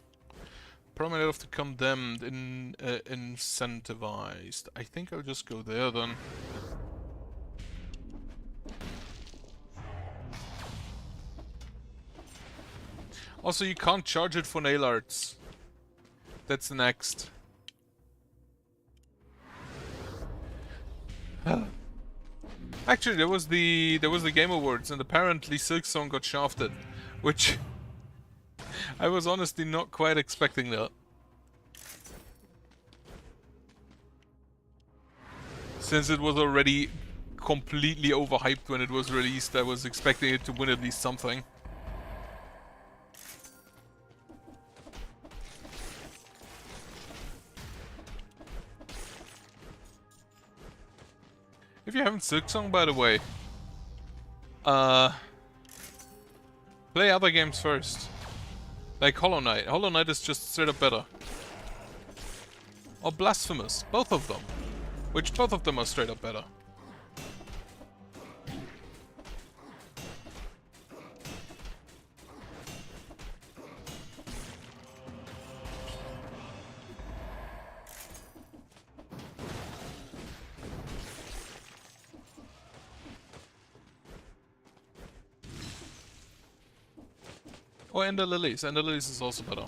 Probably have to condemned, incentivized. I think I'll just go there then. Also, you can't charge it for nail arts. That's the next. Actually, there was the Game Awards, and apparently Silksong got shafted, which I was honestly not quite expecting that. Since it was already completely overhyped when it was released, I was expecting it to win at least something. If you haven't Silksong, by the way, play other games first. Like Hollow Knight. Hollow Knight is just straight up better. Or Blasphemous. Both of them. Which both of them are straight up better. Or Ender Lilies. Ender Lilies is also better.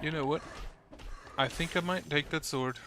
You know what? I think I might take that sword.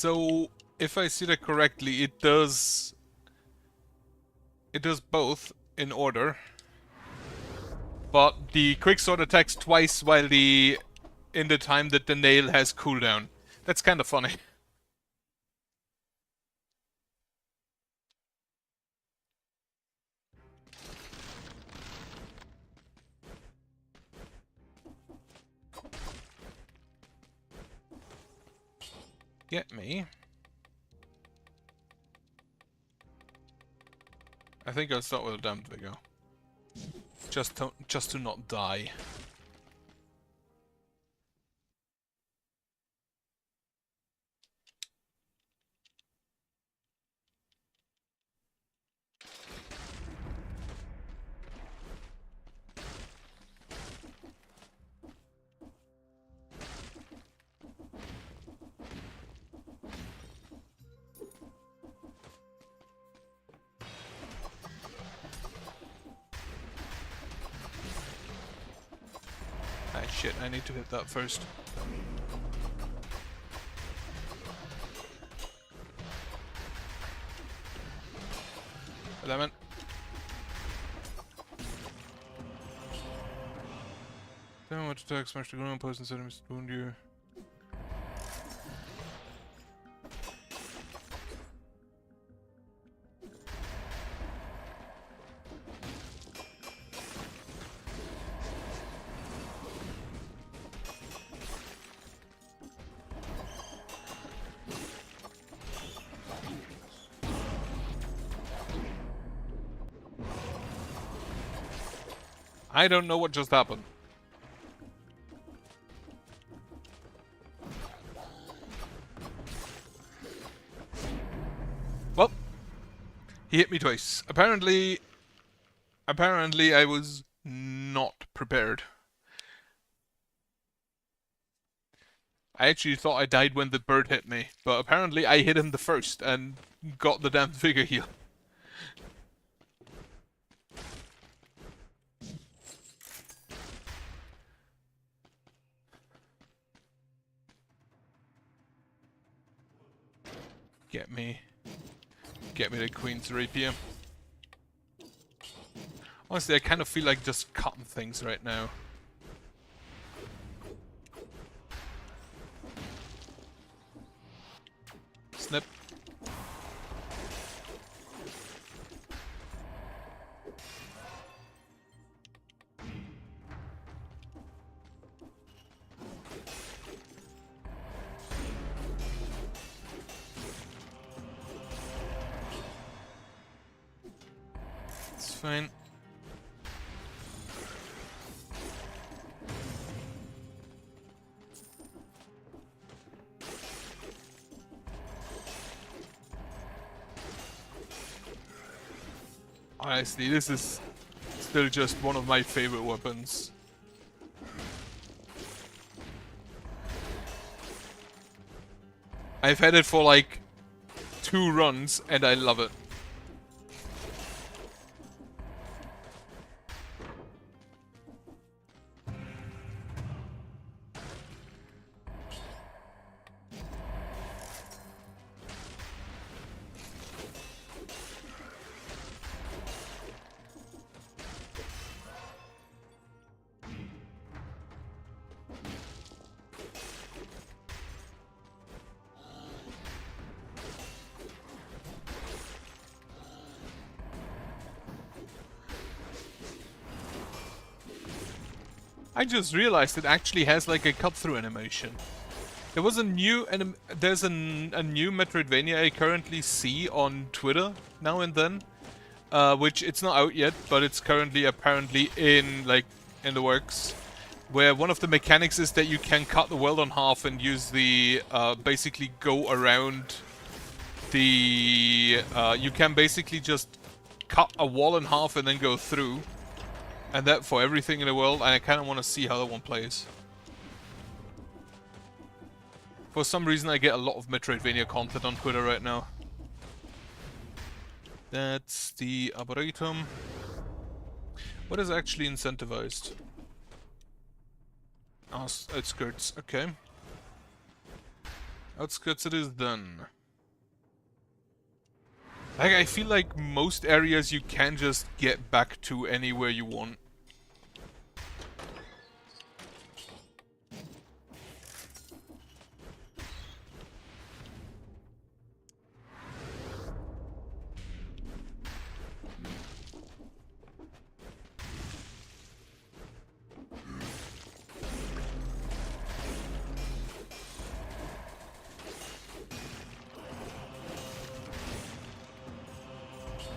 So, if I see that correctly, it does both in order. But the quicksword attacks twice while in the time that the nail has cooldown. That's kind of funny. Get me. I think I'll start with a Damned Vigor. Just to not die. Ah shit, I need to hit that first. Damn it. Don't know what to attack, smash the ground post instead of wound you. I don't know what just happened. Well, he hit me twice. Apparently I was not prepared. I actually thought I died when the bird hit me, but apparently I hit him the first and got the damn figure heal. Get me the Queen's Rapier. Honestly, I kind of feel like just cutting things right now. Snip. It's fine. Honestly, this is still just one of my favorite weapons. I've had it for like 2 runs and I love it. I just realized it actually has like a cut-through animation. There was a new there's a new Metroidvania I currently see on Twitter now and then, which it's not out yet, but it's currently apparently in the works, where one of the mechanics is that you can cut the world in half and use the basically go around the you can basically just cut a wall in half and then go through. And that for everything in the world, and I kind of want to see how that one plays. For some reason, I get a lot of Metroidvania content on Twitter right now. That's the Arboretum. What is actually incentivized? Oh, it's skirts. Okay. Outskirts it is done. Like, I feel like most areas you can just get back to anywhere you want.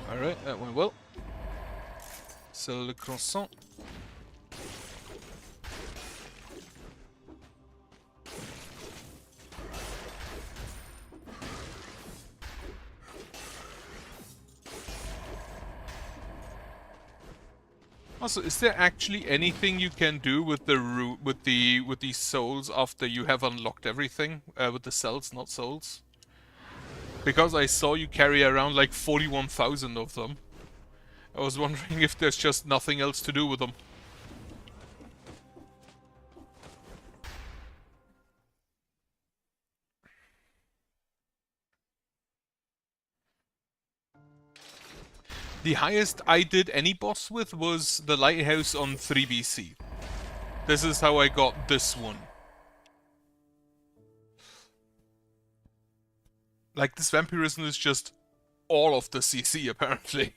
Alright, that went well. Sell le croissant. Also, is there actually anything you can do with the with the souls after you have unlocked everything? With the cells, not souls? Because I saw you carry around like 41,000 of them. I was wondering if there's just nothing else to do with them. The highest I did any boss with was the lighthouse on 3BC. This is how I got this one. Like, this vampirism is just all of the CC, apparently.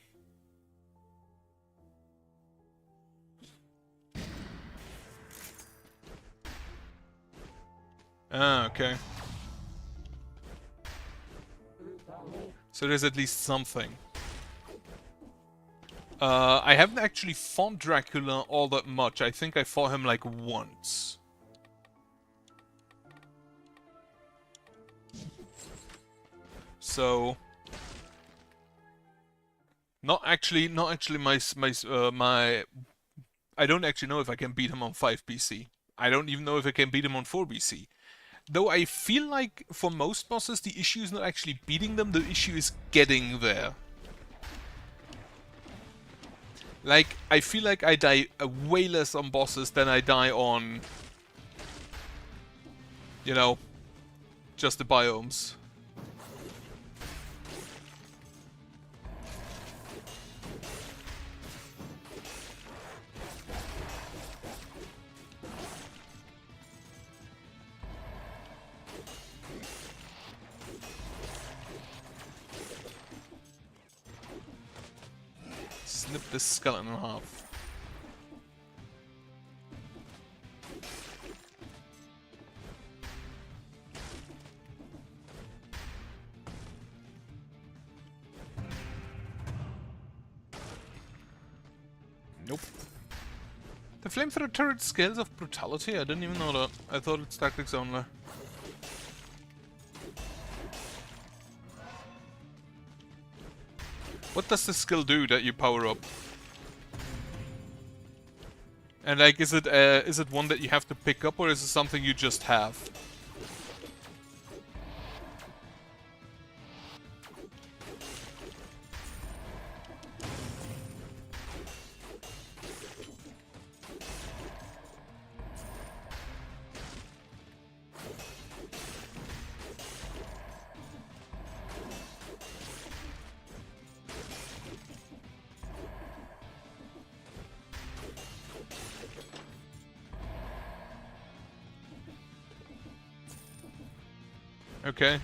Ah, okay. So there's at least something. I haven't actually fought Dracula all that much. I think I fought him like once. So not actually my I don't actually know if I can beat him on 5 BC. I don't even know if I can beat him on 4 BC. Though I feel like for most bosses the issue is not actually beating them, the issue is getting there. Like, I feel like I die way less on bosses than I die on, you know, just the biomes. Snip this skeleton in half. Nope. The flamethrower turret scales of brutality? I didn't even know that. I thought it's tactics only. What does the skill do that you power up? And like, is it one that you have to pick up, or is it something you just have? Okay.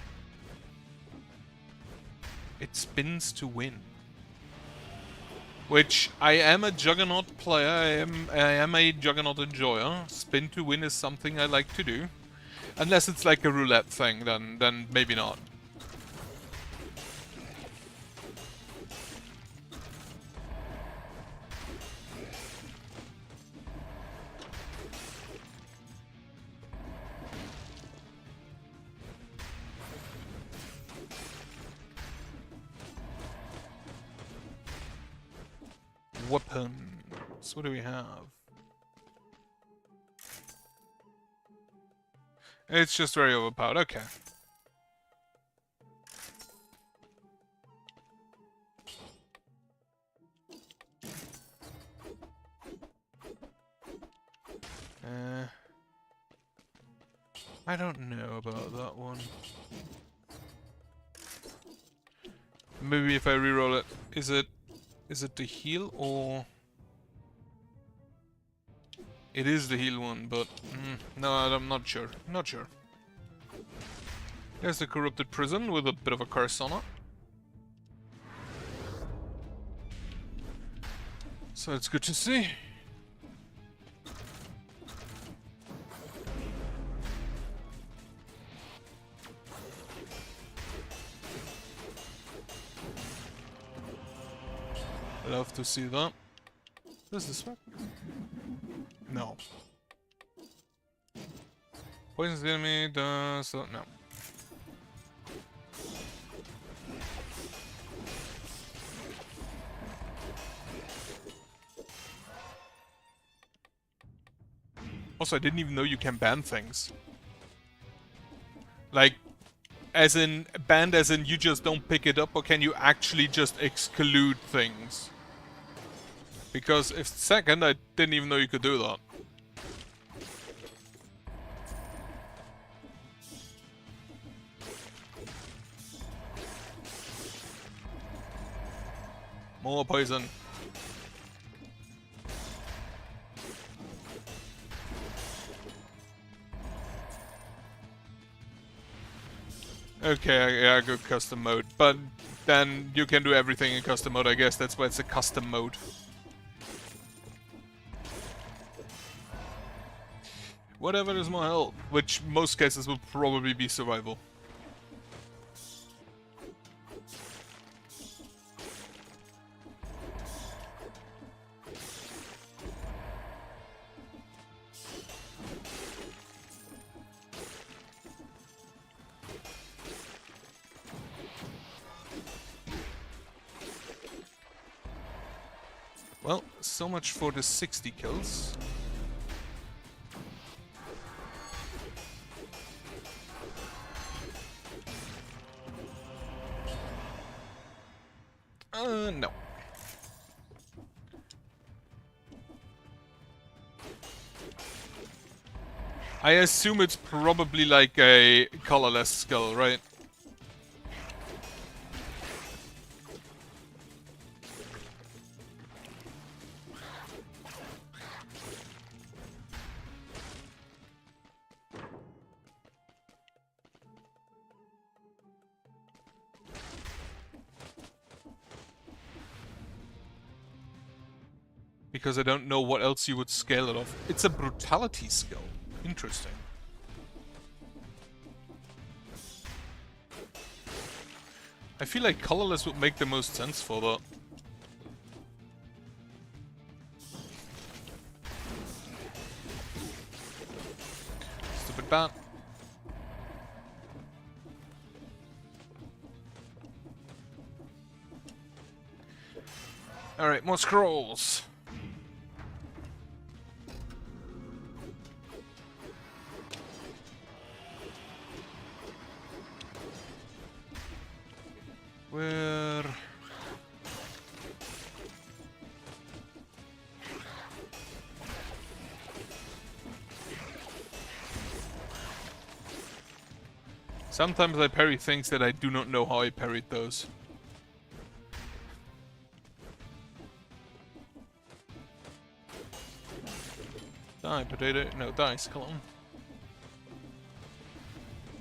It spins to win. Which, I am a Juggernaut player, I am a Juggernaut enjoyer. Spin to win is something I like to do. Unless it's like a roulette thing, then maybe not. Weapons. What do we have? It's just very overpowered. Okay. I don't know about that one. Maybe if I reroll it, is it the heal or? It is the heal one, but no, I'm not sure. Not sure. There's the corrupted prison with a bit of a curse on it. So it's good to see. Love to see that. Does this work? No. Poisons the enemy, does... no. Also, I didn't even know you can ban things. Like, as in, banned as in you just don't pick it up, or can you actually just exclude things? Because if second, I didn't even know you could do that. More poison. Okay, yeah, go custom mode. But then you can do everything in custom mode, I guess. That's why it's a custom mode. Whatever is more health, which most cases will probably be survival. Well, so much for the 60 kills. No. I assume it's probably like a colorless skull, right? Because I don't know what else you would scale it off. It's a brutality skill. Interesting. I feel like colorless would make the most sense for that. Stupid bat. Alright, more scrolls. Where... Sometimes I parry things that I do not know how I parried those. Die, potato. No, die, skeleton.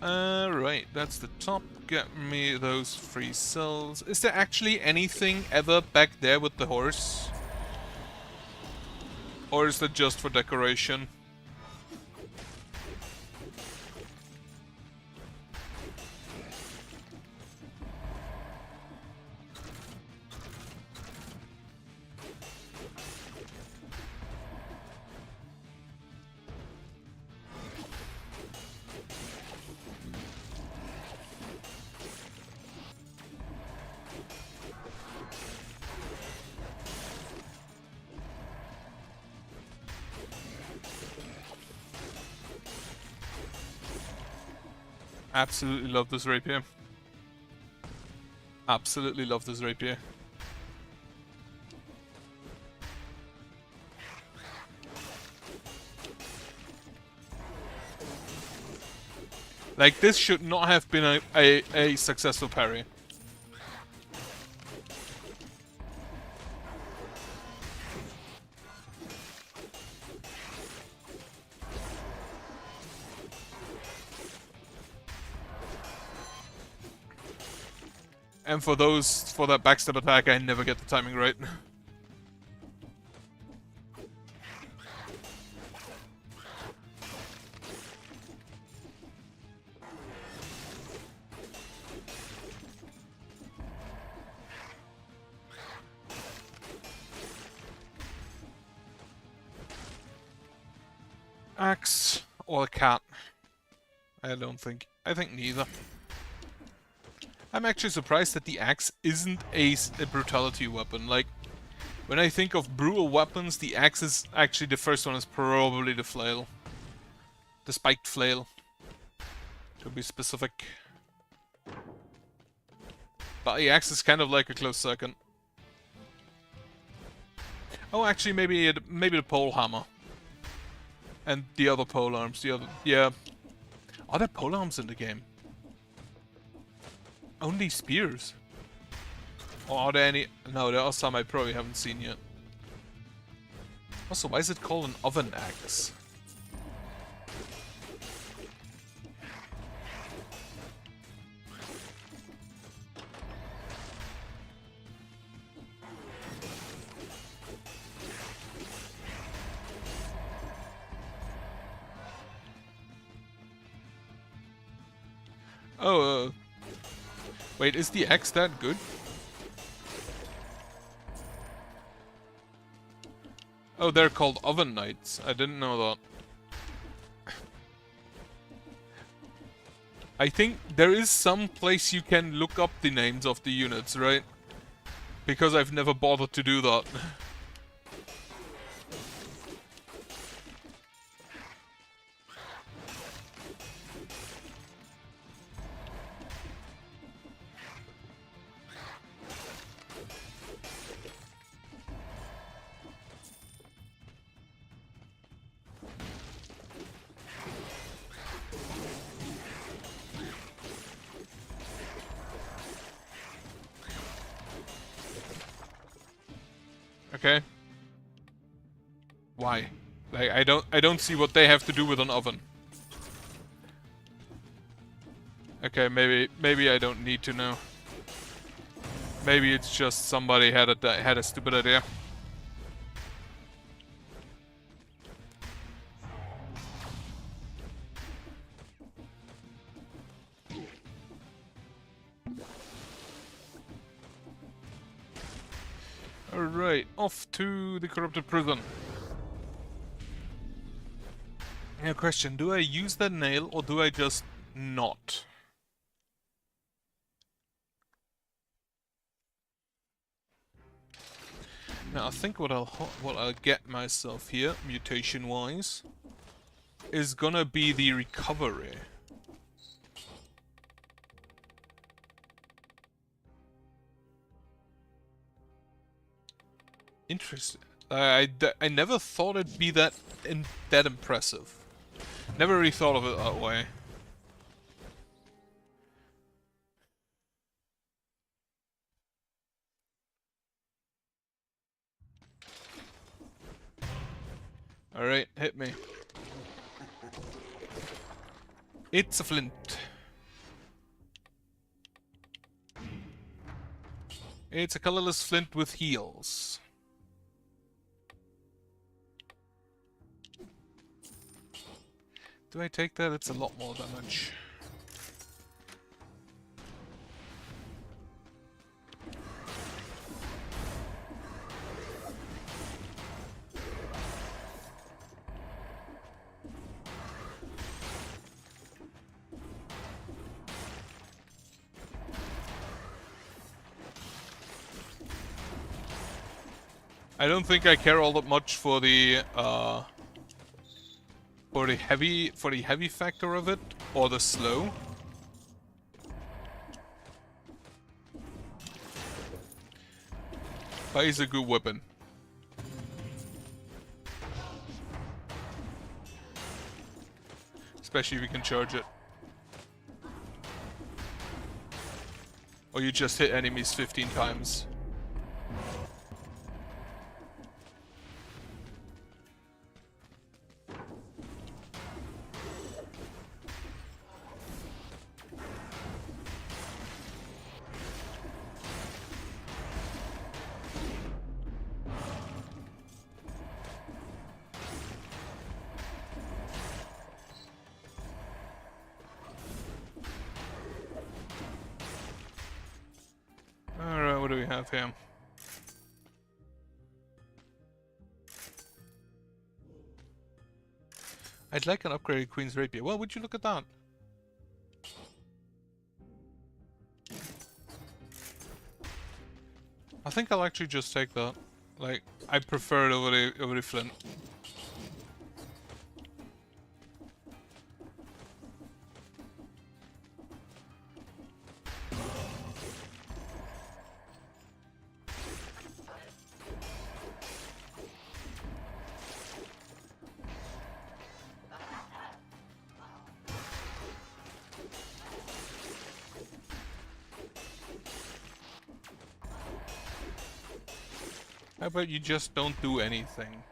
Right, that's the top. Get me those 3 cells. Is there actually anything ever back there with the horse? Or is that just for decoration? Absolutely love this rapier. Absolutely love this rapier. Like, this should not have been a successful parry. And for that backstab attack, I never get the timing right. Axe or a cat? I don't think. I think neither. I'm actually surprised that the axe isn't a brutality weapon. Like, when I think of brutal weapons, the axe is actually the first one is probably the flail. The spiked flail, to be specific. But the axe is kind of like a close second. Oh, actually, maybe the pole hammer. And the other pole arms, yeah. Are there pole arms in the game? Only spears? Or are there any... No, there are some I probably haven't seen yet. Also, why is it called an oven axe? Oh, wait, is the axe that good? Oh, they're called Oven Knights. I didn't know that. I think there is some place you can look up the names of the units, right? Because I've never bothered to do that. Okay. Why? Like, I don't see what they have to do with an oven. Okay, maybe I don't need to know. Maybe it's just somebody had a stupid idea. Alright, off to the corrupted prison. Now, question, do I use that nail or do I just not? Now, I think what I'll get myself here, mutation-wise, is gonna be the recovery. Interesting. I never thought it'd be that impressive. Never really thought of it that way. Alright, hit me. It's a flint. It's a colorless flint with heals. Do I take that? It's a lot more damage. I don't think I care all that much for the heavy factor of it or the slow. But it's a good weapon. Especially if you can charge it. Or you just hit enemies 15 times. Alright, what do we have here? I'd like an upgraded Queen's Rapier. Well, would you look at that? I think I'll actually just take that. Like, I prefer it over the flint. How about you just don't do anything?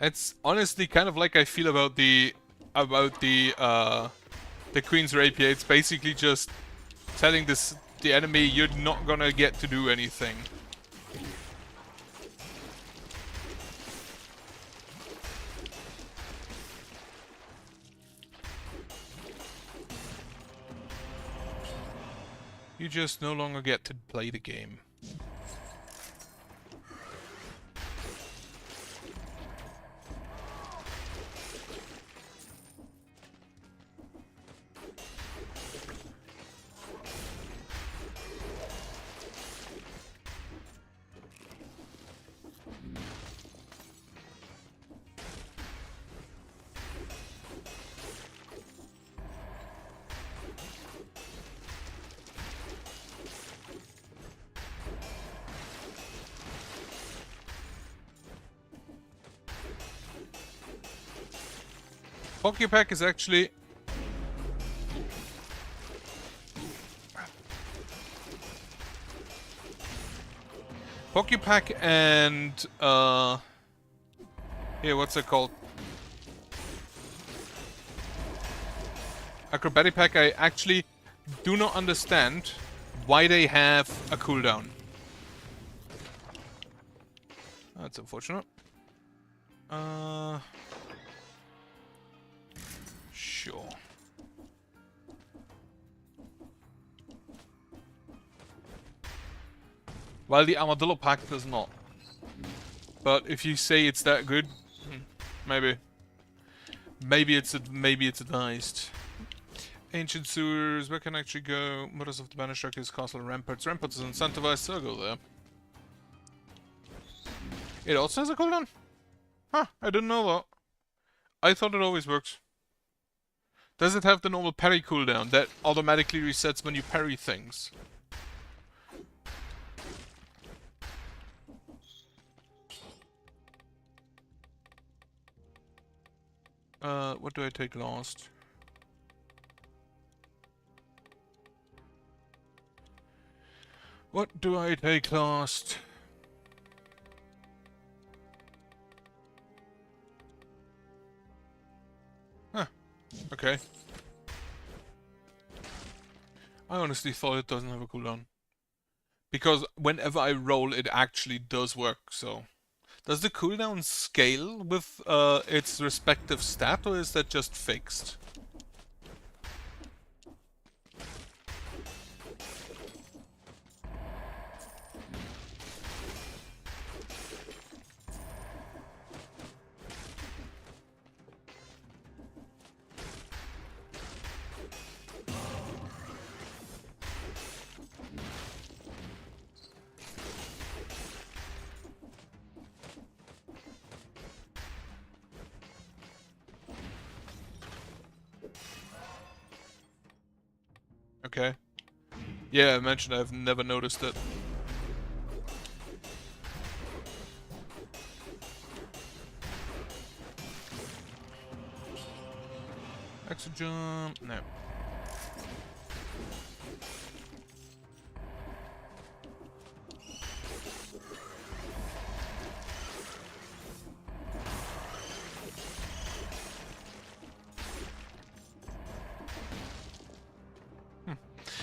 It's honestly kind of like I feel about the Queen's Rapier. It's basically just telling the enemy you're not gonna get to do anything. You just no longer get to play the game. Pokepack is actually... Pokepack and... Here, what's it called? Acrobatic Pack, I actually do not understand why they have a cooldown. That's unfortunate. Sure. While the Armadillo Pack does not. But if you say it's that good, maybe. Maybe it's advised. Ancient Sewers, where can I actually go? Mothers of the Banished Darkness, Castle and Ramparts. Ramparts is incentivized, so I'll go there. It also has a cooldown? Huh, I didn't know that. I thought it always works. Does it have the normal parry cooldown that automatically resets when you parry things? What do I take last? What do I take last? Huh. Okay. I honestly thought it doesn't have a cooldown. Because whenever I roll, it actually does work, so... Does the cooldown scale with its respective stat, or is that just fixed? Okay. Yeah, I mentioned I've never noticed it. to jump? No.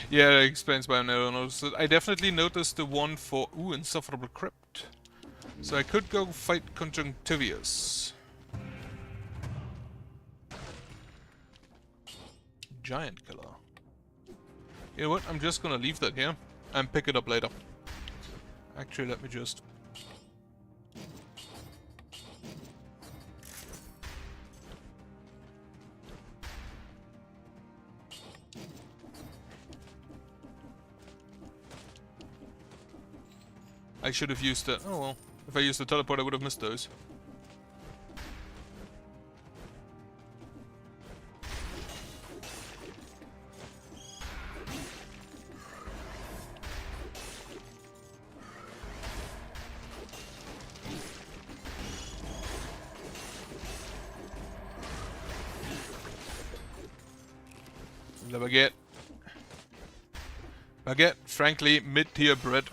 Yeah, that explains why I never noticed it. I definitely noticed the one for... Ooh, Insufferable Crypt. So I could go fight Conjunctivius. Giant Killer. You know what? I'm just gonna leave that here and pick it up later. Actually, let me just... I should have used it. Oh well. If I used the teleport, I would have missed those. The baguette. Baguette, frankly, mid-tier bread.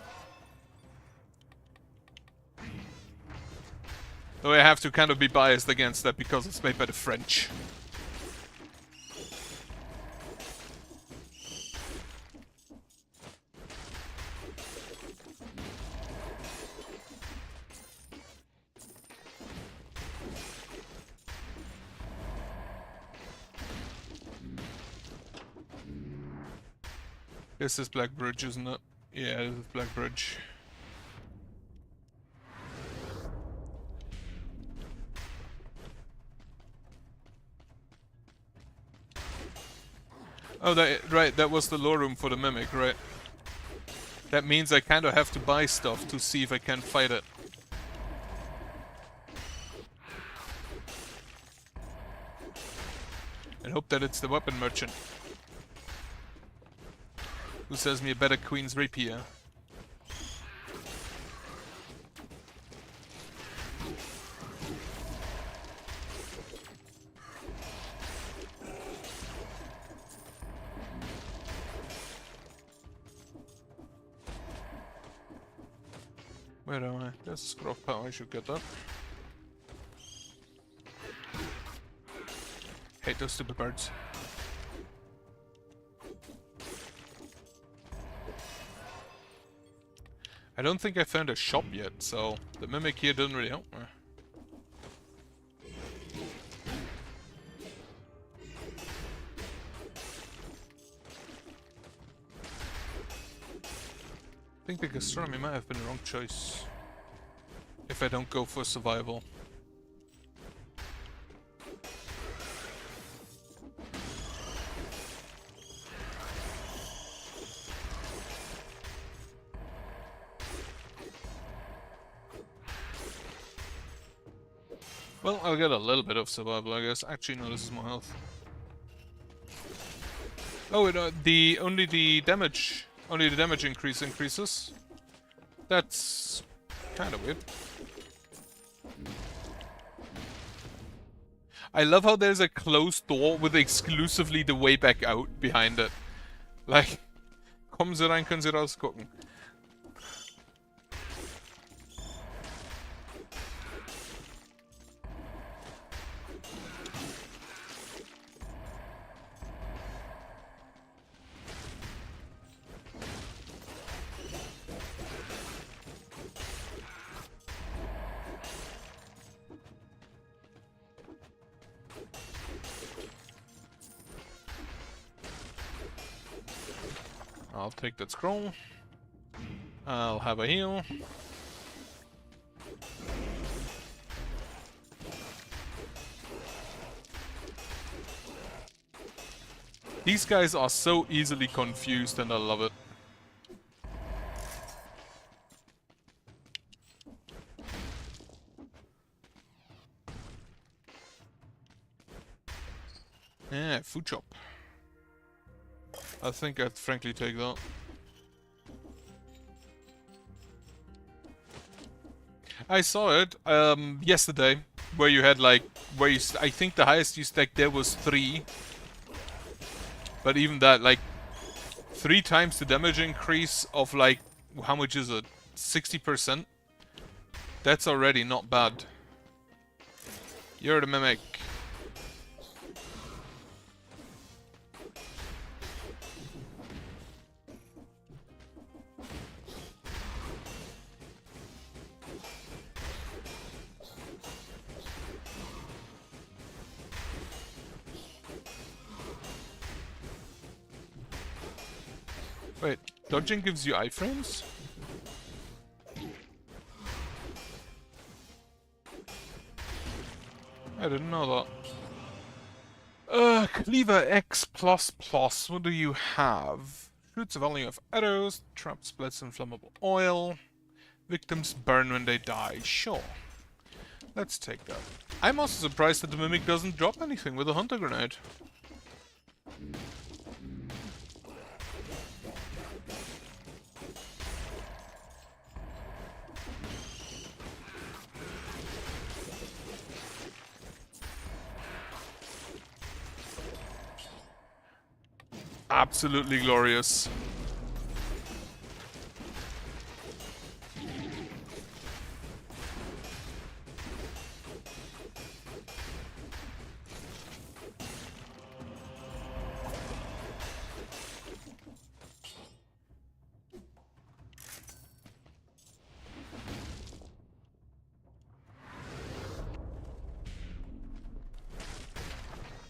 Though I have to kind of be biased against that because it's made by the French. This is Black Bridge, isn't it? Yeah, this is Black Bridge. Oh, right, that was the lore room for the Mimic, right? That means I kind of have to buy stuff to see if I can fight it. And hope that it's the weapon merchant who sells me a better Queen's Rapier. Where am I? There's a scroll of power, I should get that. Hate those stupid birds. I don't think I found a shop yet, so the Mimic here doesn't really help me. I think the gastronomy might have been the wrong choice. If I don't go for survival. Well, I'll get a little bit of survival, I guess. Actually, no, this is more health. Oh, only the damage increases. That's kind of weird. I love how there's a closed door with exclusively the way back out behind it. Like, kommen Sie rein, können Sie rausgucken. I'll take that scroll. I'll have a heal. These guys are so easily confused and I love it. Yeah, food shop. I think I'd frankly take that. I saw it yesterday, where you had like, I think the highest you stacked there was 3, But even that, like, 3 times the damage increase of, like, how much is it? 60%? That's already not bad. You're the Mimic. Wait, dodging gives you iframes? I didn't know that. Cleaver X++, what do you have? Shoots a volley of arrows, trap splits inflammable oil, victims burn when they die. Sure. Let's take that. I'm also surprised that the Mimic doesn't drop anything with a Hunter Grenade. Absolutely glorious.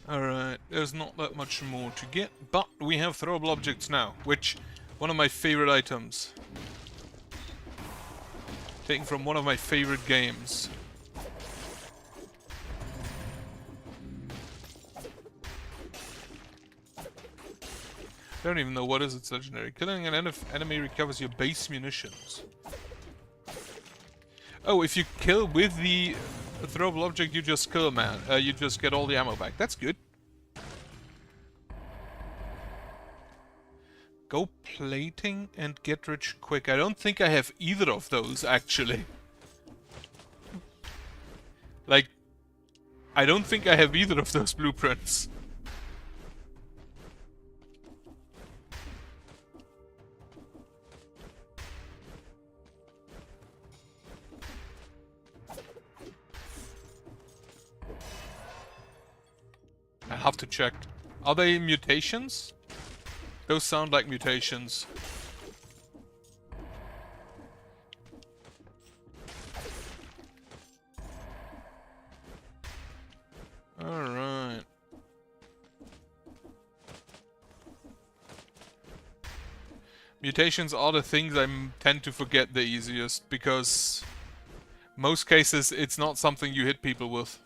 Alright, there's not that much more to get, but we have throwable objects now, which, one of my favorite items. Taken from one of my favorite games. I don't even know what is its legendary. Killing an enemy recovers your base munitions. Oh, if you kill with the throwable object, you just kill a man. You just get all the ammo back. That's good. Go plating and get rich quick. I don't think I have either of those, actually. Like, I don't think I have either of those blueprints. I have to check. Are they mutations? Those sound like mutations. Alright. Mutations are the things I tend to forget the easiest, because most cases it's not something you hit people with.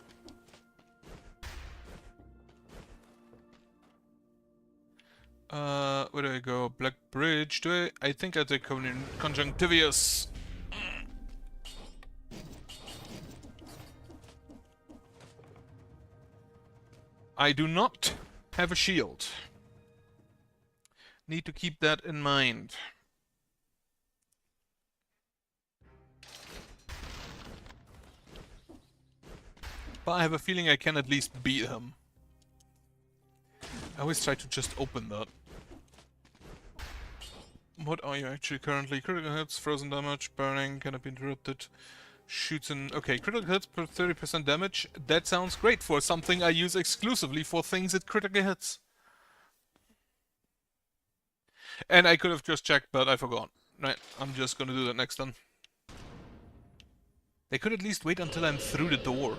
Where do I go? Black Bridge. Do I think I take Conjunctivius. I do not have a shield. Need to keep that in mind. But I have a feeling I can at least beat him. I always try to just open that. What are you actually currently? Critical hits, frozen damage, burning, cannot be interrupted. Shoots in... Okay, critical hits per 30% damage. That sounds great for something I use exclusively for things it critically hits. And I could have just checked, but I forgot. Right, I'm just gonna do that next time. They could at least wait until I'm through the door.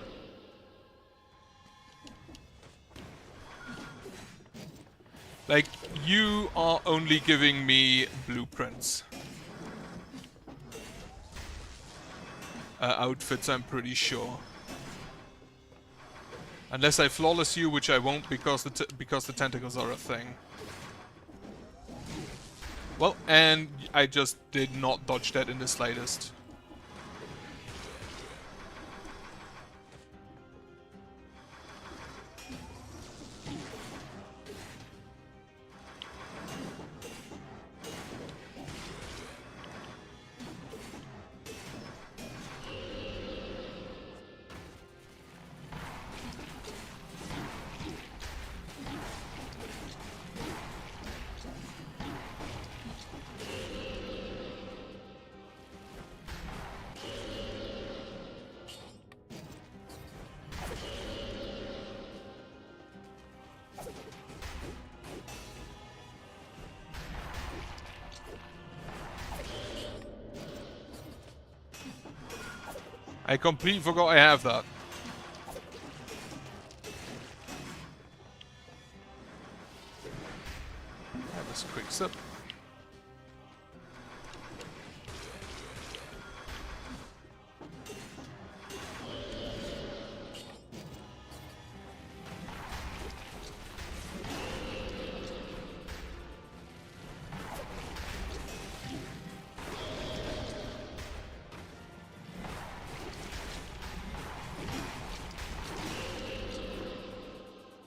Like, you are only giving me blueprints. Outfits, I'm pretty sure. Unless I flawless you, which I won't because the tentacles are a thing. Well, and I just did not dodge that in the slightest. I completely forgot I have that. Have this quick sip.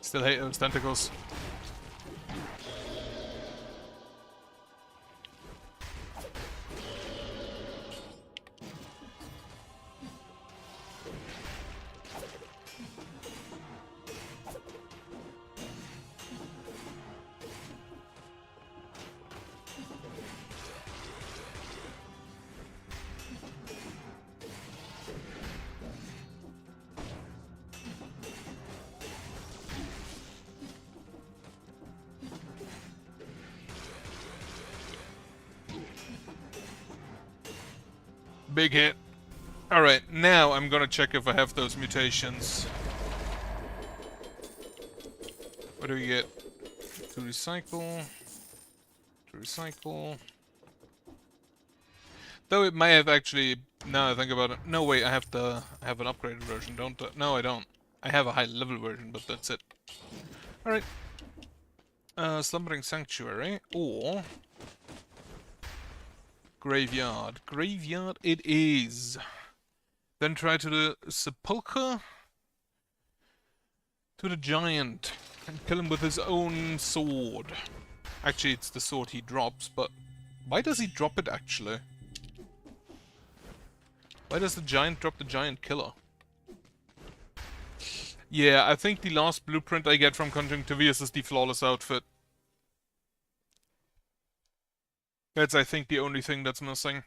Still hate those tentacles. Big hit. Alright, now I'm gonna check if I have those mutations. What do we get? To recycle. To recycle. Though it might have actually... Now I think about it. No, wait, I have an upgraded version, don't I? No, I don't. I have a high level version, but that's it. Alright. Slumbering Sanctuary. Or... Graveyard. Graveyard it is. Then try to the Sepulchre. To the Giant. And kill him with his own sword. Actually, it's the sword he drops, but... Why does he drop it, actually? Why does the Giant drop the Giant Killer? Yeah, I think the last blueprint I get from Conjunctivius is the Flawless Outfit. That's, I think, the only thing that's missing.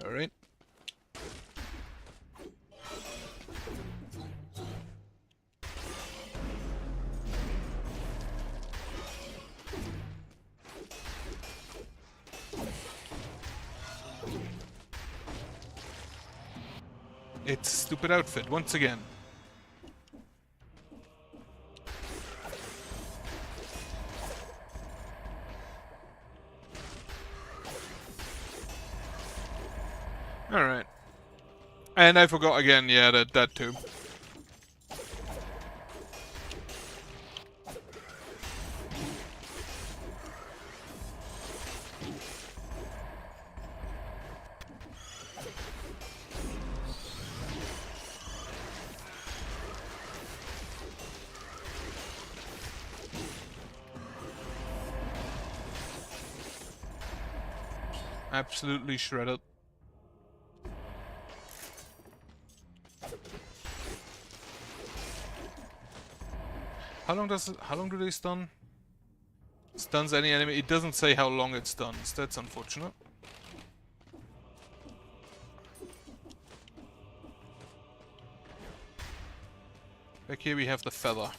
Alright. It's a stupid outfit, once again. Alright. And I forgot again, yeah, that too. Absolutely shredded. How long do they stun? Stuns any enemy. It doesn't say how long it stuns. That's unfortunate. Back here we have the feather.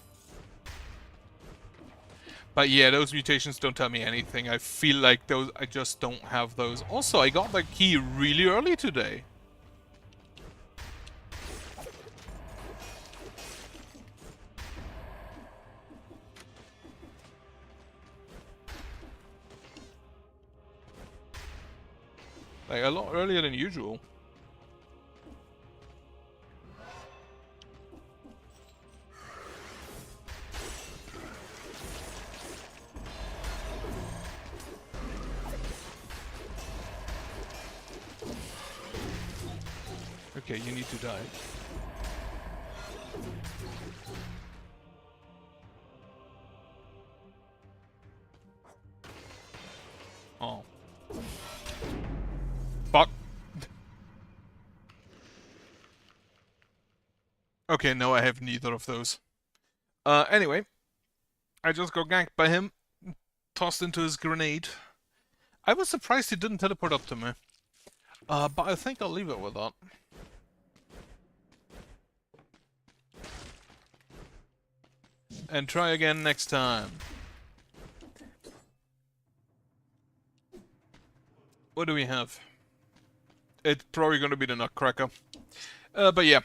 But yeah, those mutations don't tell me anything. I feel like those, I just don't have those. Also, I got the key really early today. Like, a lot earlier than usual. Okay, you need to die. Oh. Fuck. Okay, no, I have neither of those. Anyway. I just got ganked by him. Tossed into his grenade. I was surprised he didn't teleport up to me. But I think I'll leave it with that. and try again next time. What do we have? It's probably gonna be the Nutcracker. But yeah,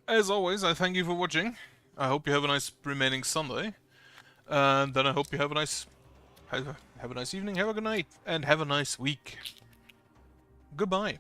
as always, I thank you for watching. I hope you have a nice remaining Sunday. And then I hope you have a nice... have a nice evening, have a good night, and have a nice week. Goodbye.